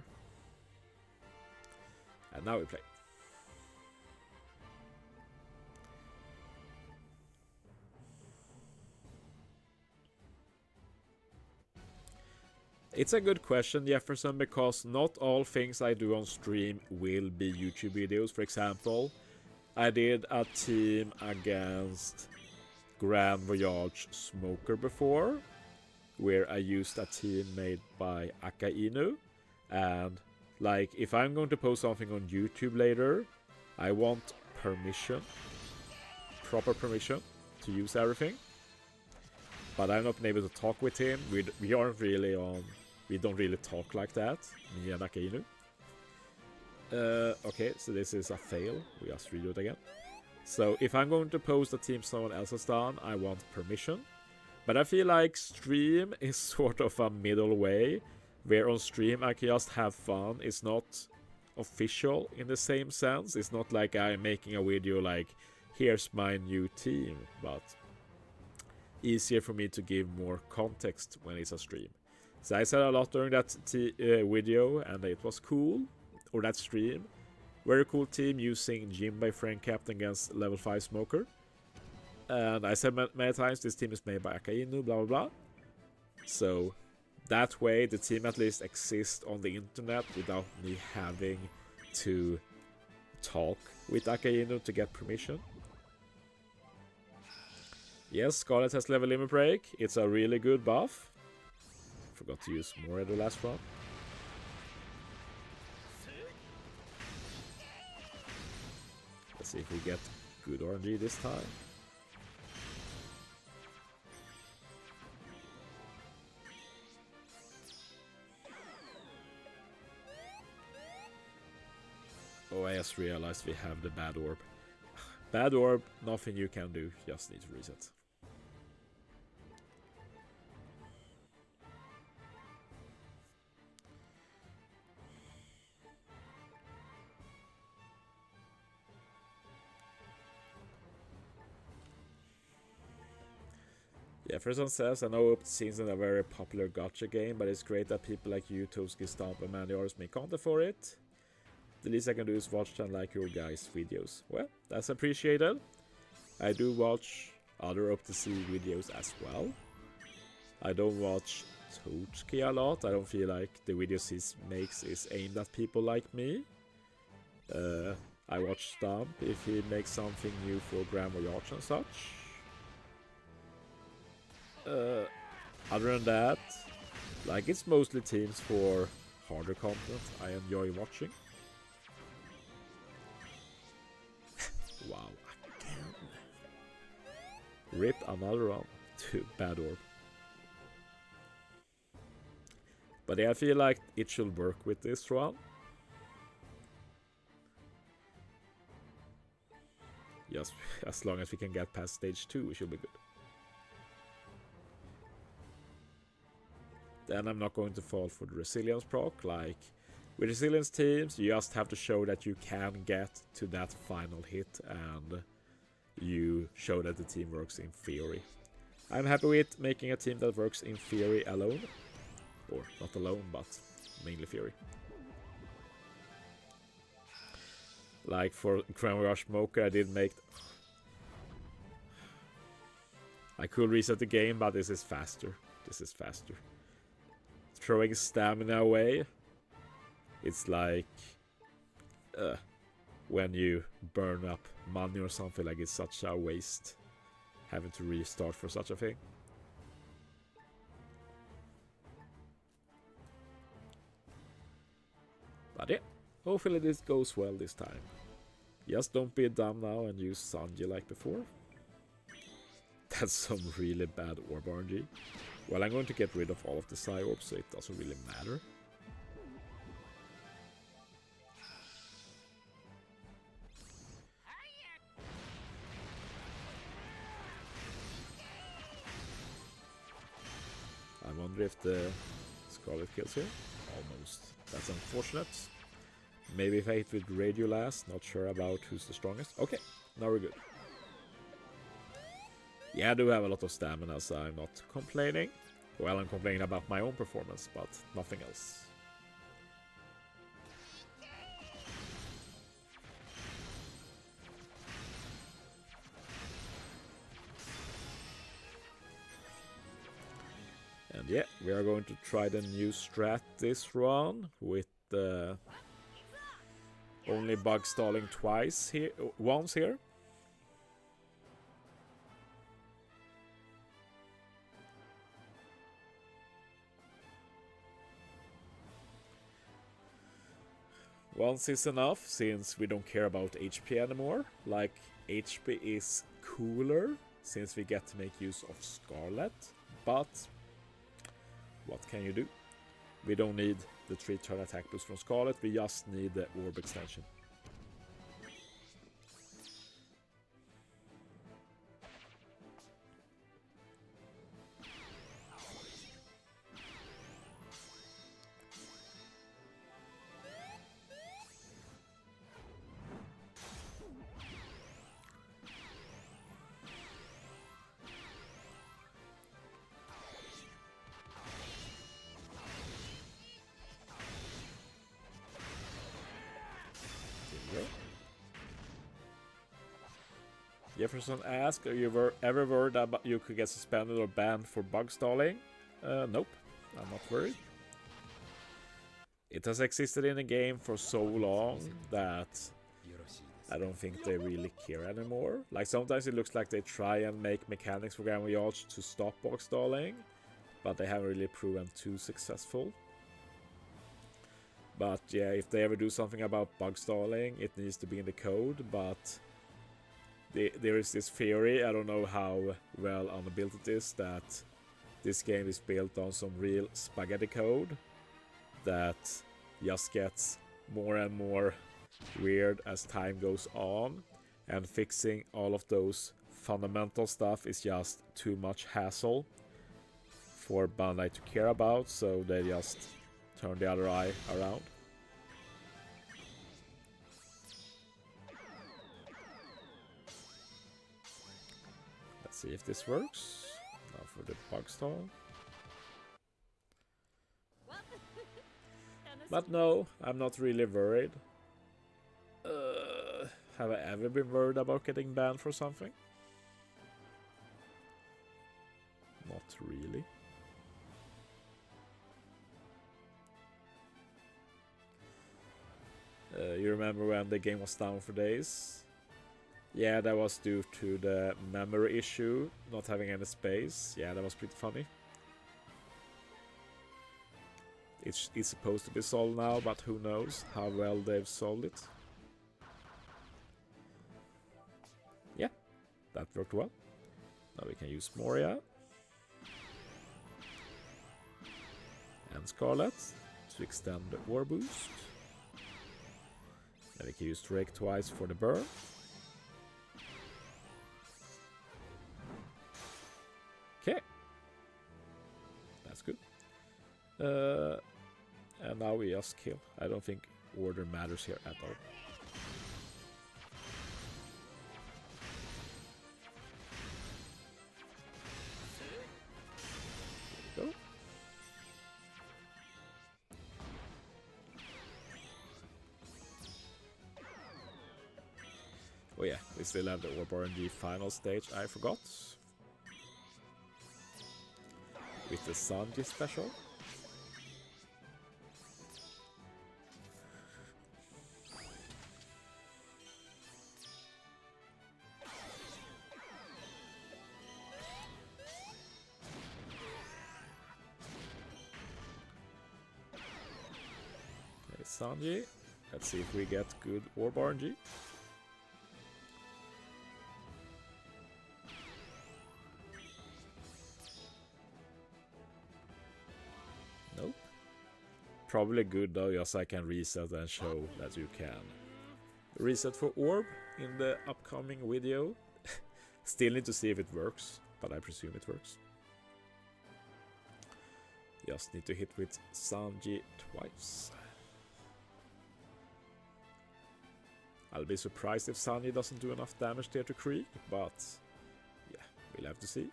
And now we play. It's a good question, Jefferson, because not all things I do on stream will be YouTube videos. For example, I did a team against Grand Voyage Smoker before, where I used a team made by Akainu. And like, if I'm going to post something on YouTube later, I want permission, proper permission to use everything. But I'm not able to talk with him. We aren't really on. We don't really talk like that, me and Akainu. Okay, so this is a fail. We just redo it again. So if I'm going to post a team someone else has done, I want permission. But I feel like stream is sort of a middle way, where on stream I can just have fun. It's not official in the same sense. It's not like I'm making a video like, here's my new team, but easier for me to give more context when it's a stream. So I said a lot during that video, and it was cool, or that stream. Very cool team using Jim by Frank Captain against level 5 Smoker. And I said many times, this team is made by Akainu, blah blah blah. So that way the team at least exists on the internet without me having to talk with Akainu to get permission. Yes, Scarlet has level limit break. It's a really good buff. Forgot to use more at the last round. Let's see if we get good RNG this time. Oh, I just realized we have the bad orb. Bad orb, nothing you can do, just need to reset. Jefferson says, I know OPTC isn't a very popular gacha game, but it's great that people like you, Toski, Stomp, and many others make content for it. The least I can do is watch and like your guys' videos. Well, that's appreciated. I do watch other OPTC videos as well. I don't watch Chauzu a lot. I don't feel like the videos he makes is aimed at people like me. I watch Stump if he makes something new for Grand Voyage and such. Other than that, like, it's mostly teams for harder content I enjoy watching. Wow, again. Rip another one to bad orb. But yeah, I feel like it should work with this one. Just as long as we can get past stage 2, it should be good. Then I'm not going to fall for the resilience proc. Like, with resilience teams, you just have to show that you can get to that final hit, and you show that the team works in theory. I'm happy with making a team that works in theory alone. Or not alone, but mainly theory. Like for Grand Voyage Smoker, I did make... I could reset the game, but this is faster. This is faster. Throwing stamina away, it's like when you burn up money or something. Like, it's such a waste having to restart for such a thing. But yeah, hopefully this goes well this time. Just don't be dumb now and use Sanji like before. That's some really bad orb RNG. Well, I'm going to get rid of all of the Psy orbs, so it doesn't really matter. I wonder if the Scarlet kills here. Almost. That's unfortunate. Maybe if I hit with Radio last, not sure about who's the strongest. Okay, now we're good. Yeah, I do have a lot of stamina, so I'm not complaining. Well, I'm complaining about my own performance, but nothing else. And yeah, we are going to try the new strat this run with only bug stalling once here. Once is enough, since we don't care about HP anymore. Like, HP is cooler, since we get to make use of Scarlet, but what can you do? We don't need the 3-turn attack boost from Scarlet, we just need the orb extension. Jefferson asked, are you ever worried about you could get suspended or banned for bug stalling? Nope, I'm not worried. It has existed in the game for so long that I don't think they really care anymore. Like, sometimes it looks like they try and make mechanics for Grand Voyage to stop bug stalling, but they haven't really proven too successful. But yeah, if they ever do something about bug stalling, it needs to be in the code, but there is this theory, I don't know how well unbuilt it is, that this game is built on some real spaghetti code that just gets more and more weird as time goes on, and fixing all of those fundamental stuff is just too much hassle for Bandai to care about, so they just turn the other eye around. See if this works. Now for the bug stall. But no, I'm not really worried. Have I ever been worried about getting banned for something? not really. You remember when the game was down for days? Yeah, that was due to the memory issue, not having any space. Yeah, that was pretty funny. It's supposed to be solved now, but who knows how well they've solved it. Yeah, that worked well. Now we can use Moria and Scarlet to extend the War Boost. Then we can use Drake twice for the burn. Okay, that's good. And now we just kill. I don't think order matters here at all. There we go. Oh yeah, we still have the Orb RNG final stage, I forgot. With the Sanji special. Okay, Sanji. Let's see if we get good Orb RNG. Nope. Probably good though, just I can reset and show that you can reset for orb in the upcoming video. Still need to see if it works, but I presume it works. Just need to hit with Sanji twice. I'll be surprised if Sanji doesn't do enough damage there to Krieg, but yeah, we'll have to see.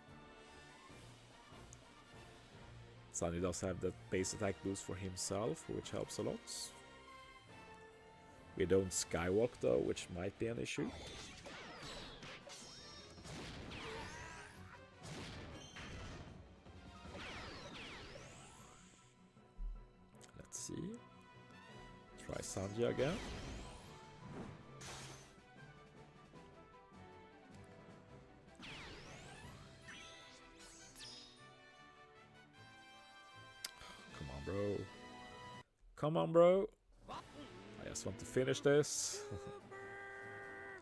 Sanji does have that base attack boost for himself, which helps a lot. We don't skywalk though, which might be an issue. Let's see. Try Sanji again. Bro. Come on, bro. I just want to finish this.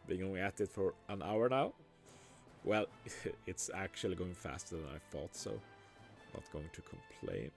Been going at it for an hour now. Well, it's actually going faster than I thought, so not going to complain.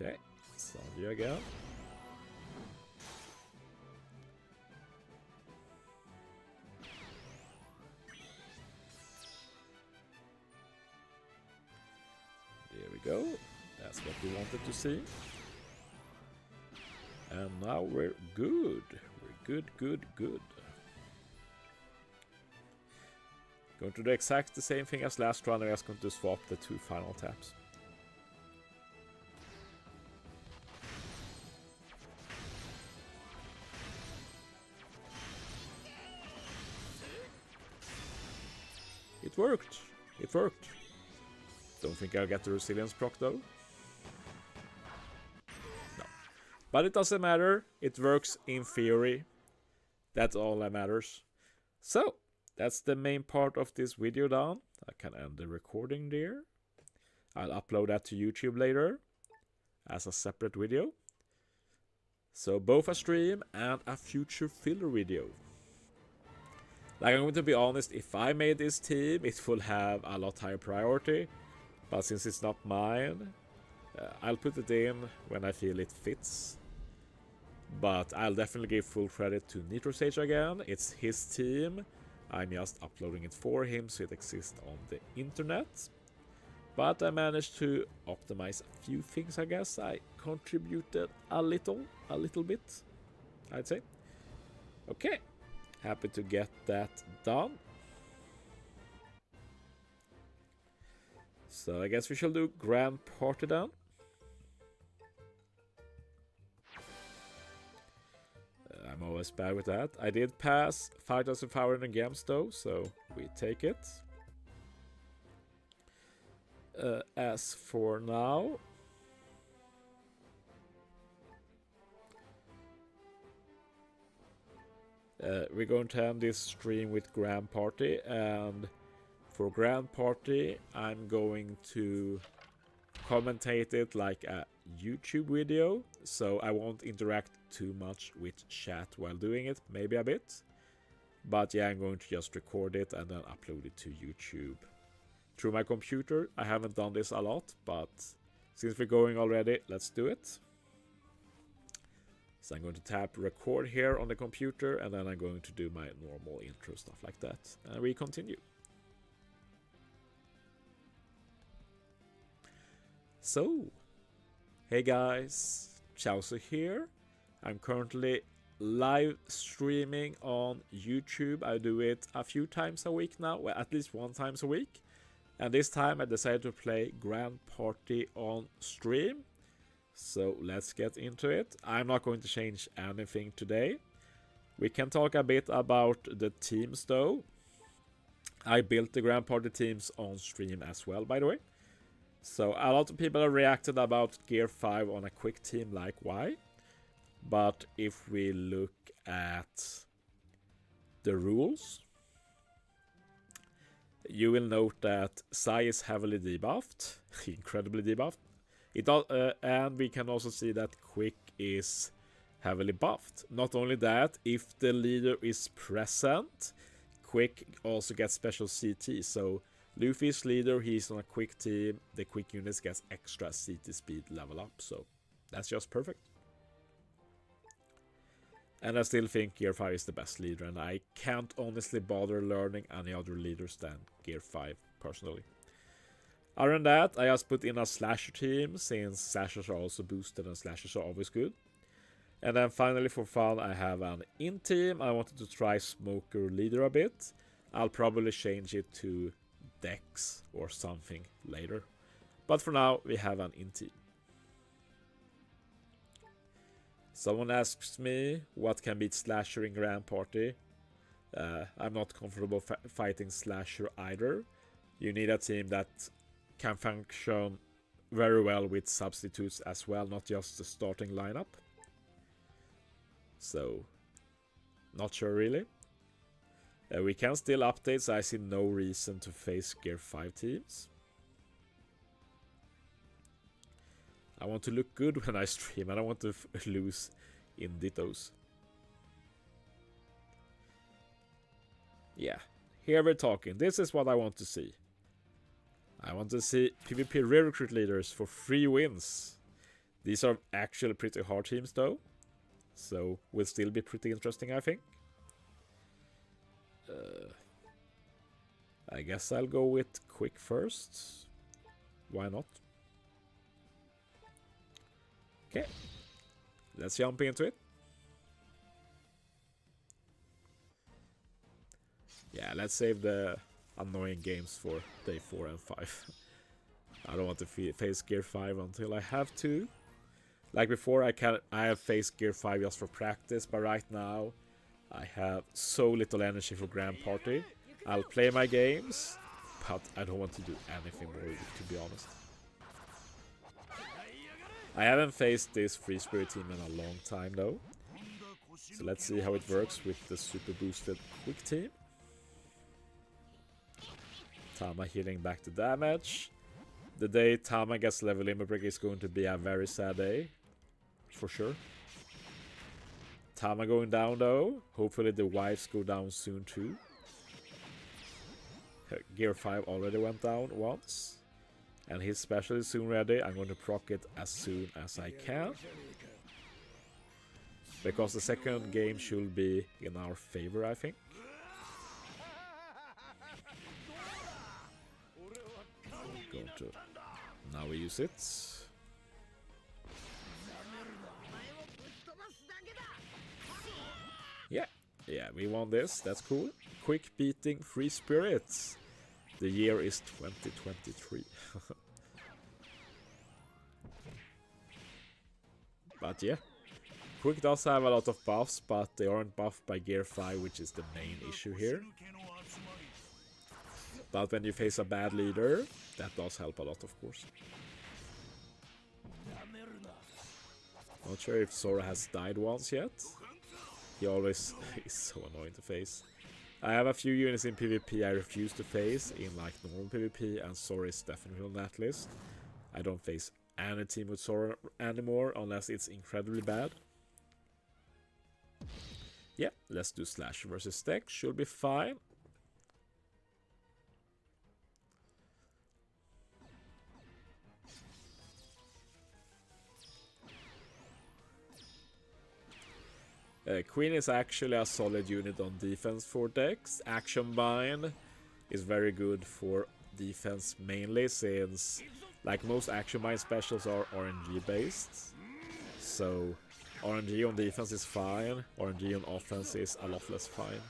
Okay, Sanji again. There we go. That's what we wanted to see. And now we're good. We're good. Going to do exactly the same thing as last run. I'm just going to swap the two final taps. It worked. It worked. Don't think I'll get the resilience proc though. No. But it doesn't matter. It works in theory. That's all that matters. So, that's the main part of this video done. I can end the recording there. I'll upload that to YouTube later as a separate video. So both a stream and a future filler video. Like, I'm going to be honest, if I made this team, it will have a lot higher priority. But since it's not mine, I'll put it in when I feel it fits. But I'll definitely give full credit to NitroSage again. It's his team. I'm just uploading it for him so it exists on the internet. But I managed to optimize a few things, I guess. I contributed a little bit, I'd say. Okay, happy to get that done. So I guess we shall do Grand Party then. I'm always bad with that. I did pass 5,500 games though, so we take it. As for now, we're going to end this stream with Grand Party, and for Grand Party I'm going to commentate it like a YouTube video, so I won't interact too much with chat while doing it, maybe a bit. But yeah, I'm going to just record it and then upload it to YouTube through my computer. I haven't done this a lot, but since we're going already, let's do it. So I'm going to tap record here on the computer, and then I'm going to do my normal intro stuff like that. And we continue. So, hey guys, Chauzu here. I'm currently live streaming on YouTube. I do it a few times a week now, well, at least one time a week. And this time I decided to play Grand Party on stream. So let's get into it. I'm not going to change anything today. We can talk a bit about the teams though. I built the Grand Party teams on stream as well, by the way. So a lot of people have reacted about Gear 5 on a quick team like why. But if we look at the rules, you will note that Sai is heavily debuffed, incredibly debuffed. And we can also see that Quick is heavily buffed. Not only that, if the leader is present, Quick also gets special CT. So Luffy's leader, he's on a Quick team, the Quick units gets extra CT speed level up. So that's just perfect. And I still think Gear 5 is the best leader, and I can't honestly bother learning any other leaders than Gear 5, personally. Other than that, I just put in a slasher team, since slashers are also boosted and slashers are always good. And then finally, for fun, I have an in team. I wanted to try Smoker leader a bit. I'll probably change it to Dex or something later. But for now, we have an in team. Someone asks me what can beat Slasher in Grand Party. I'm not comfortable fighting Slasher either. You need a team that can function very well with substitutes as well, not just the starting lineup. So, not sure really. We can still update, so I see no reason to face Gear 5 teams. I want to look good when I stream. I don't want to lose in dittos. Yeah, here we're talking. This is what I want to see. I want to see PvP recruit leaders for 3 wins. These are actually pretty hard teams though, so will still be pretty interesting, I think. I guess I'll go with Quick first. Why not? Okay, let's jump into it. Yeah, let's save the annoying games for day 4 and 5. I don't want to face Gear 5 until I have to. Like before, I have faced Gear 5 just for practice, but right now I have so little energy for Grand Party. I'll play my games, but I don't want to do anything more, to be honest. I haven't faced this Free Spirit team in a long time though. So let's see how it works with the super boosted Quick team. Tama healing back the damage. The day Tama gets level limit break is going to be a very sad day. For sure. Tama going down though. Hopefully the wives go down soon too. Gear 5 already went down once. And his special is soon ready. I'm going to proc it as soon as I can. Because the second game should be in our favor, I think. Going to... Now we use it. Yeah, we won this. That's cool. Quick beating free spirits. The year is 2023. But yeah. Quick does have a lot of buffs, but they aren't buffed by Gear 5, which is the main issue here. But when you face a bad leader, that does help a lot, of course. Not sure if Sora has died once yet. He always is so annoying to face. I have a few units in PvP I refuse to face in like normal PvP, and Sora is definitely on that list. I don't face any team with Sora anymore unless it's incredibly bad. Yeah, let's do Slash versus Deck. Should be fine. Queen is actually a solid unit on defense for decks. Action Bind is very good for defense mainly, since like most Action Bind specials are RNG based. So RNG on defense is fine, RNG on offense is a lot less fine.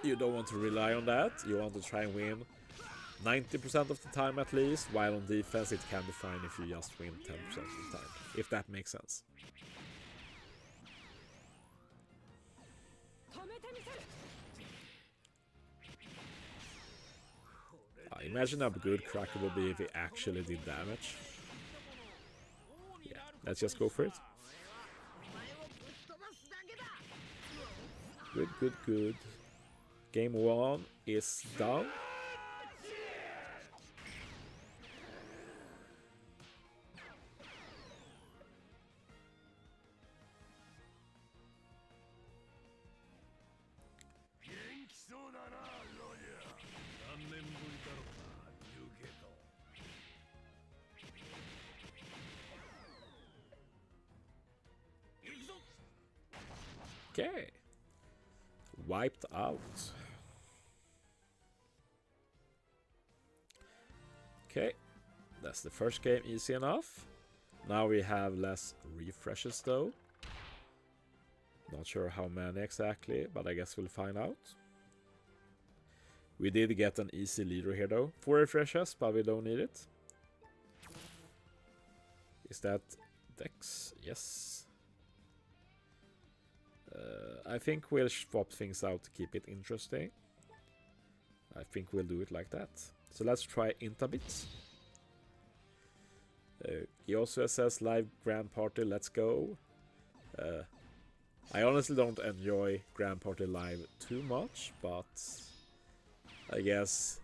You don't want to rely on that, you want to try and win 90% of the time at least, while on defense it can be fine if you just win 10% of the time, if that makes sense. Imagine how good Cracker would be if he actually did damage. Yeah, let's just go for it. Good, good, good. Game 1 is done. Okay. Wiped out. Okay. That's the first game, easy enough. Now we have less refreshes though. Not sure how many exactly, but I guess we'll find out. We did get an easy leader here though. 4 refreshes, but we don't need it. Is that Dex? Yes. I think we'll swap things out to keep it interesting. I think we'll do it like that. So let's try Intabit. He also says live Grand Party, let's go. I honestly don't enjoy Grand Party live too much, but I guess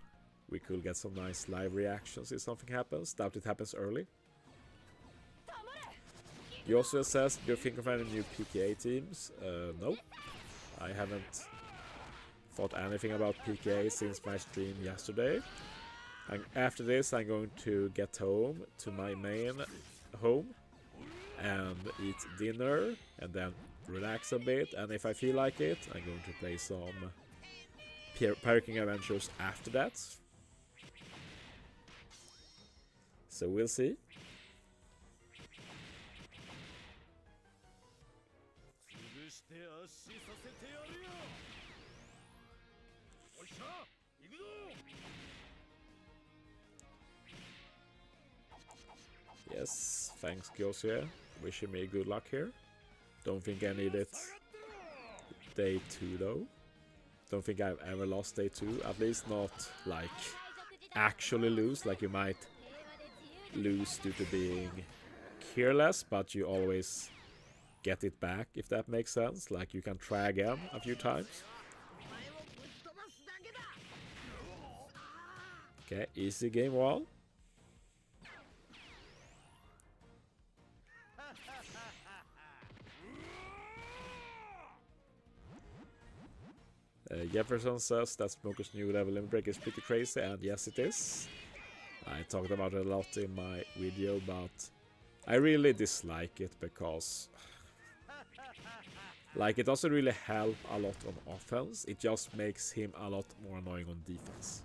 we could get some nice live reactions if something happens. Doubt it happens early. He also says, do you think of any new PKA teams? No. I haven't thought anything about PKA since my stream yesterday. And after this I'm going to get home to my main home and eat dinner and then relax a bit, and if I feel like it I'm going to play some Parking Adventures after that. So we'll see. Yes, thanks Chauzu. Wishing me good luck here. Don't think I need it day 2 though. Don't think I've ever lost day 2, at least not like actually lose, like you might lose due to being careless, but you always get it back, if that makes sense. Like you can try again a few times. Okay, easy game 1. Jefferson says that Smoker's new level limit break is pretty crazy, and yes it is. I talked about it a lot in my video, but I really dislike it because like it doesn't really help a lot on offense, it just makes him a lot more annoying on defense.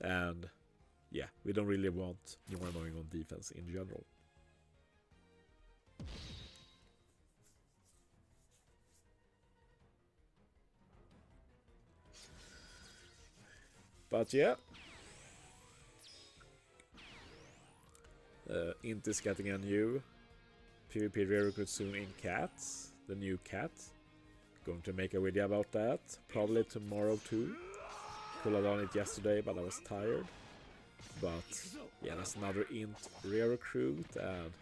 And yeah, we don't really want more annoying on defense in general. But yeah, Int is getting a new PvP rare recruit soon in Cat, the new Cat. Going to make a video about that, probably tomorrow too. Could have done it yesterday, but I was tired. But yeah, that's another Int rare recruit, and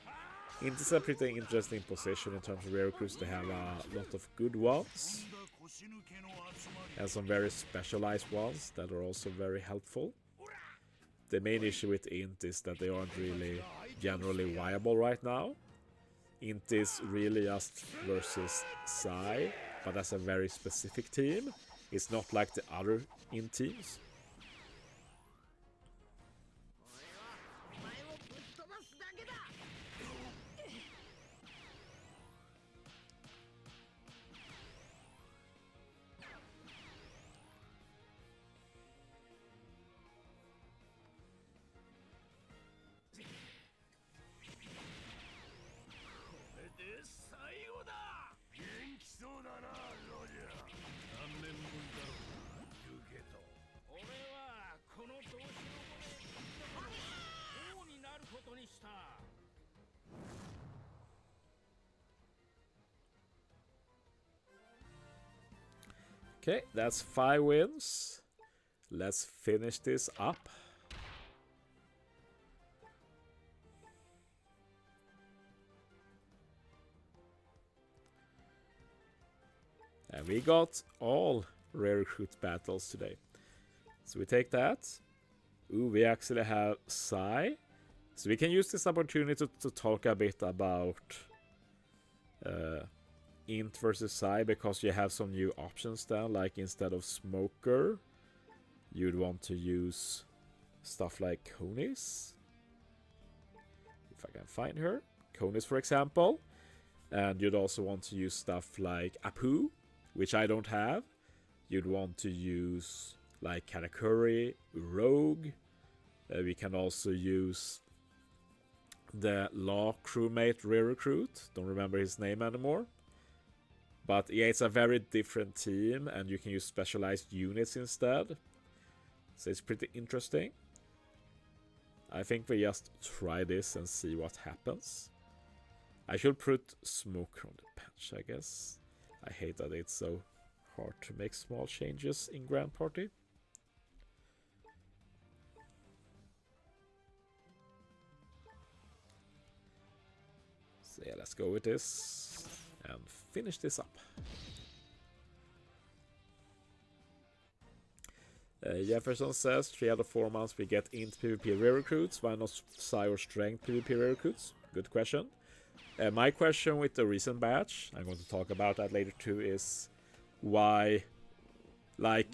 Int is a pretty interesting position in terms of rare recruits. They have a lot of good ones, and some very specialized ones that are also very helpful. The main issue with Int is that they aren't really generally viable right now. Int is really just versus Psy, but that's a very specific team. It's not like the other Int teams. Okay, that's 5 wins. Let's finish this up. And we got all rare recruit battles today. So we take that. Ooh, we actually have Psy. So we can use this opportunity to talk a bit about Int versus Psy, because you have some new options then, like instead of Smoker, you'd want to use stuff like Conis. If I can find her. Conis, for example. And you'd also want to use stuff like Apu, which I don't have. You'd want to use like Katakuri, Rogue. We can also use the Law crewmate rare recruit. Don't remember his name anymore. But yeah, it's a very different team, and you can use specialized units instead. So it's pretty interesting. I think we just try this and see what happens. I should put Smoker on the bench, I guess. I hate that it's so hard to make small changes in Grand Party. So yeah, let's go with this and finish this up. Jefferson says 3 out of 4 months we get Int PvP rare recruits. Why not Psy or Strength PvP rare recruits? Good question. My question with the recent batch, I'm going to talk about that later too, is why, like,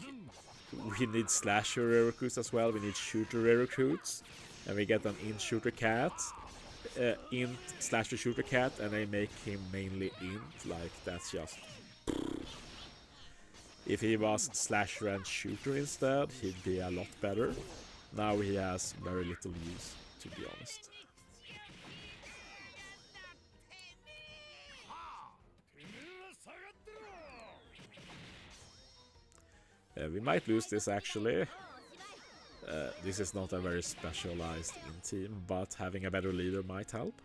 we need Slasher rare recruits as well, we need Shooter rare recruits, and we get an Int Shooter Cat, Int Slasher Shooter Cat, and they make him mainly Int. Like, that's just... If he was Slasher and Shooter instead, he'd be a lot better. Now he has very little use, to be honest. We might lose this actually. This is not a very specialized Int team, but having a better leader might help.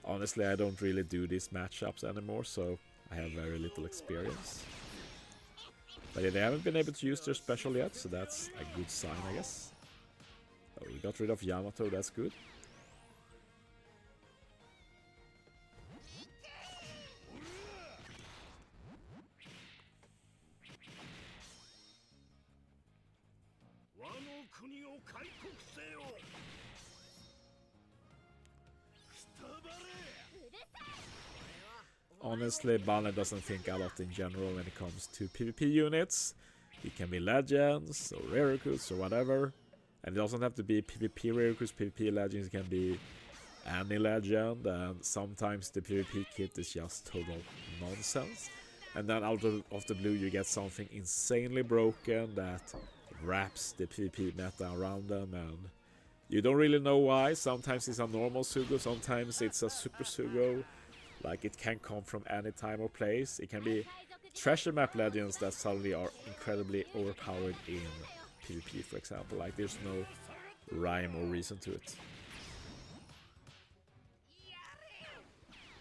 Honestly, I don't really do these matchups anymore, so I have very little experience. But yeah, they haven't been able to use their special yet, so that's a good sign, I guess. Oh, we got rid of Yamato, that's good. Honestly, Bane doesn't think a lot in general when it comes to PvP units. It can be legends, or rare recruits, or whatever. And it doesn't have to be PvP rare recruits, PvP legends, it can be any legend. And sometimes the PvP kit is just total nonsense. And then out of the blue you get something insanely broken that wraps the PvP meta around them, and you don't really know why. Sometimes it's a normal Sugo, sometimes it's a super Sugo. Like, it can come from any time or place. It can be treasure map legends that suddenly are incredibly overpowered in PvP, for example. Like, there's no rhyme or reason to it.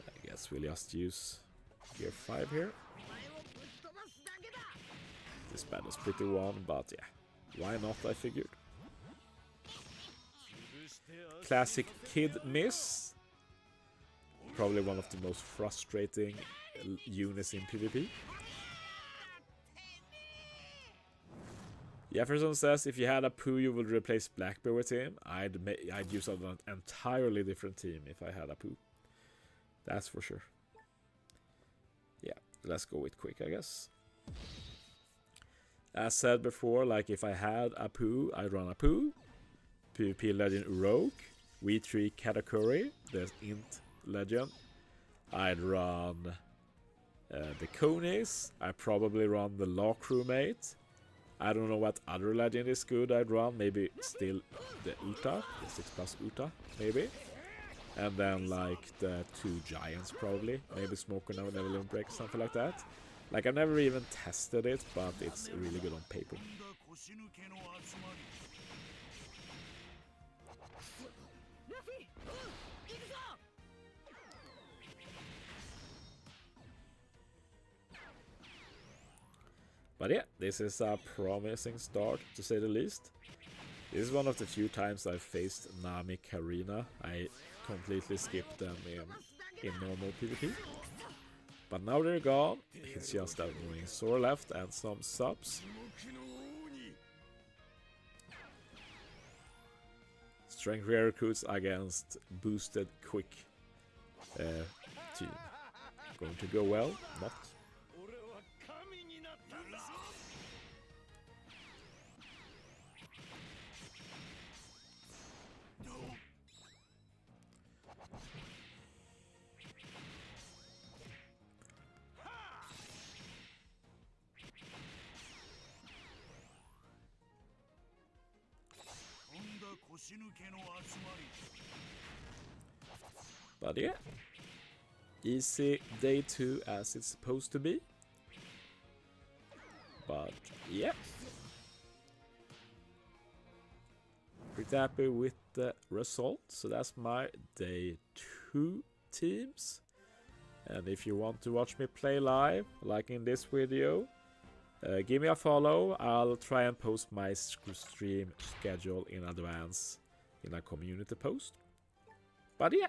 I guess we'll just use Gear 5 here. This battle's pretty won, but yeah, why not, I figured. Classic kid miss. Probably one of the most frustrating units in PvP. Jefferson says if you had a Pooh, you would replace Blackbear with him. I'd use an entirely different team if I had a Pooh. That's for sure. Yeah, let's go with quick, I guess. As said before, like if I had a Pooh, I'd run a Pooh. PvP legend Rogue. V3 Katakuri, the int legend. I'd run the Conies. I'd probably run the Law Crewmate. I don't know what other legend is good I'd run. Maybe still the Uta, the 6+ Uta, maybe. And then like the 2 Giants probably. Maybe Smoker Now, Never Limit Break, something like that. Like I've never even tested it, but it's really good on paper. But yeah, this is a promising start, to say the least. This is one of the few times I've faced Nami Karina. I completely skipped them in normal PvP. But now they're gone. It's just that annoying Sora left and some subs. Strength rare recruits against boosted quick team. Going to go well? Not. But yeah, easy day 2 as it's supposed to be. But yeah, pretty happy with the result. So that's my day 2 teams. And if you want to watch me play live, like in this video, give me a follow. I'll try and post my stream schedule in advance in a community post. But yeah,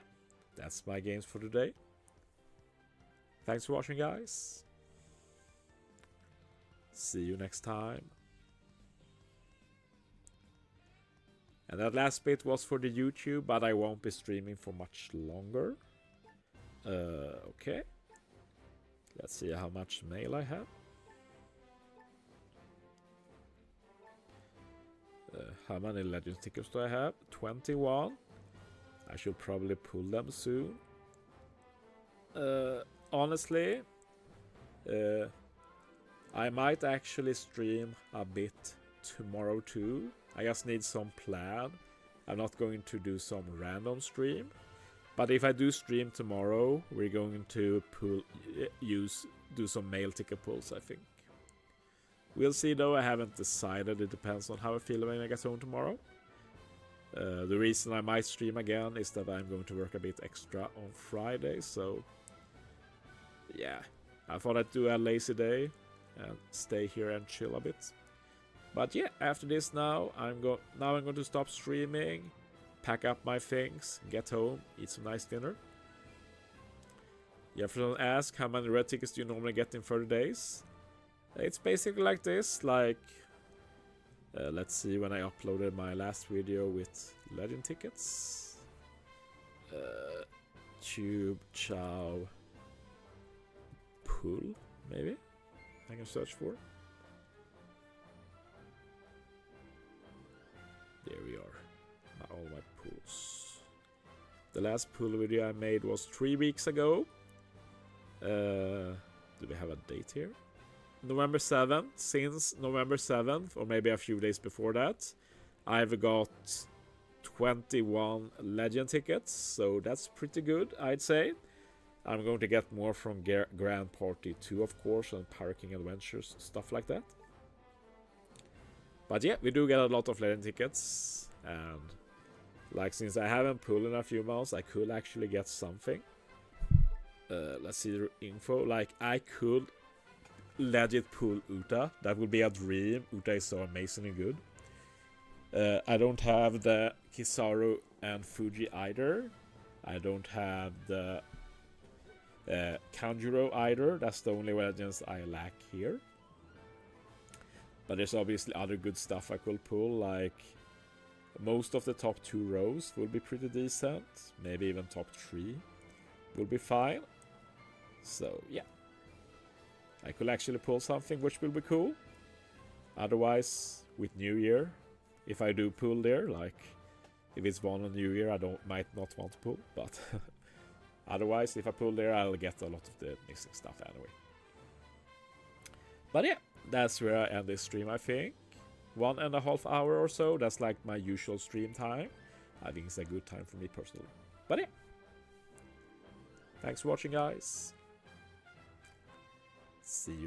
that's my games for today. Thanks for watching, guys. See you next time. And that last bit was for the YouTube, but I won't be streaming for much longer. Okay. Let's see how much mail I have. How many Legends tickets do I have? 21. I should probably pull them soon. Honestly, I might actually stream a bit tomorrow too. I just need some plan. I'm not going to do some random stream. But if I do stream tomorrow, we're going to do some mail ticket pulls, I think. We'll see though, I haven't decided. It depends on how I feel when I get home tomorrow. The reason I might stream again is that I'm going to work a bit extra on Friday, so yeah, I thought I'd do a lazy day and stay here and chill a bit. But yeah, after this now I'm going to stop streaming, pack up my things, get home, eat some nice dinner. Jefferson asks, how many red tickets do you normally get in 30 days? It's basically like this, like let's see when I uploaded my last video with legend tickets. Tube Chow Pool, maybe I can search for. There we are, all my pools. The last pool video I made was 3 weeks ago. Do we have a date here? November 7th, since November 7th, or maybe a few days before that, I've got 21 legend tickets, so that's pretty good, I'd say. I'm going to get more from Grand Party 2, of course, and Parking Adventures, stuff like that. But yeah, we do get a lot of legend tickets, and like since I haven't pulled in a few months, I could actually get something. Let's see the info. Like, I could legit pull Uta. That would be a dream. Uta is so amazing and good. I don't have the Kizaru and Fuji either. I don't have the Kanjuro either. That's the only legends I lack here. But there's obviously other good stuff I could pull, like most of the top 2 rows will be pretty decent. Maybe even top 3 will be fine. So yeah, I could actually pull something which will be cool. Otherwise, with New Year, if I do pull there, like if it's one on New Year, I might not want to pull, but otherwise, if I pull there, I'll get a lot of the missing stuff anyway. But yeah, that's where I end this stream, I think. 1.5 hours or so, that's like my usual stream time. I think it's a good time for me personally. But yeah, thanks for watching, guys. See you.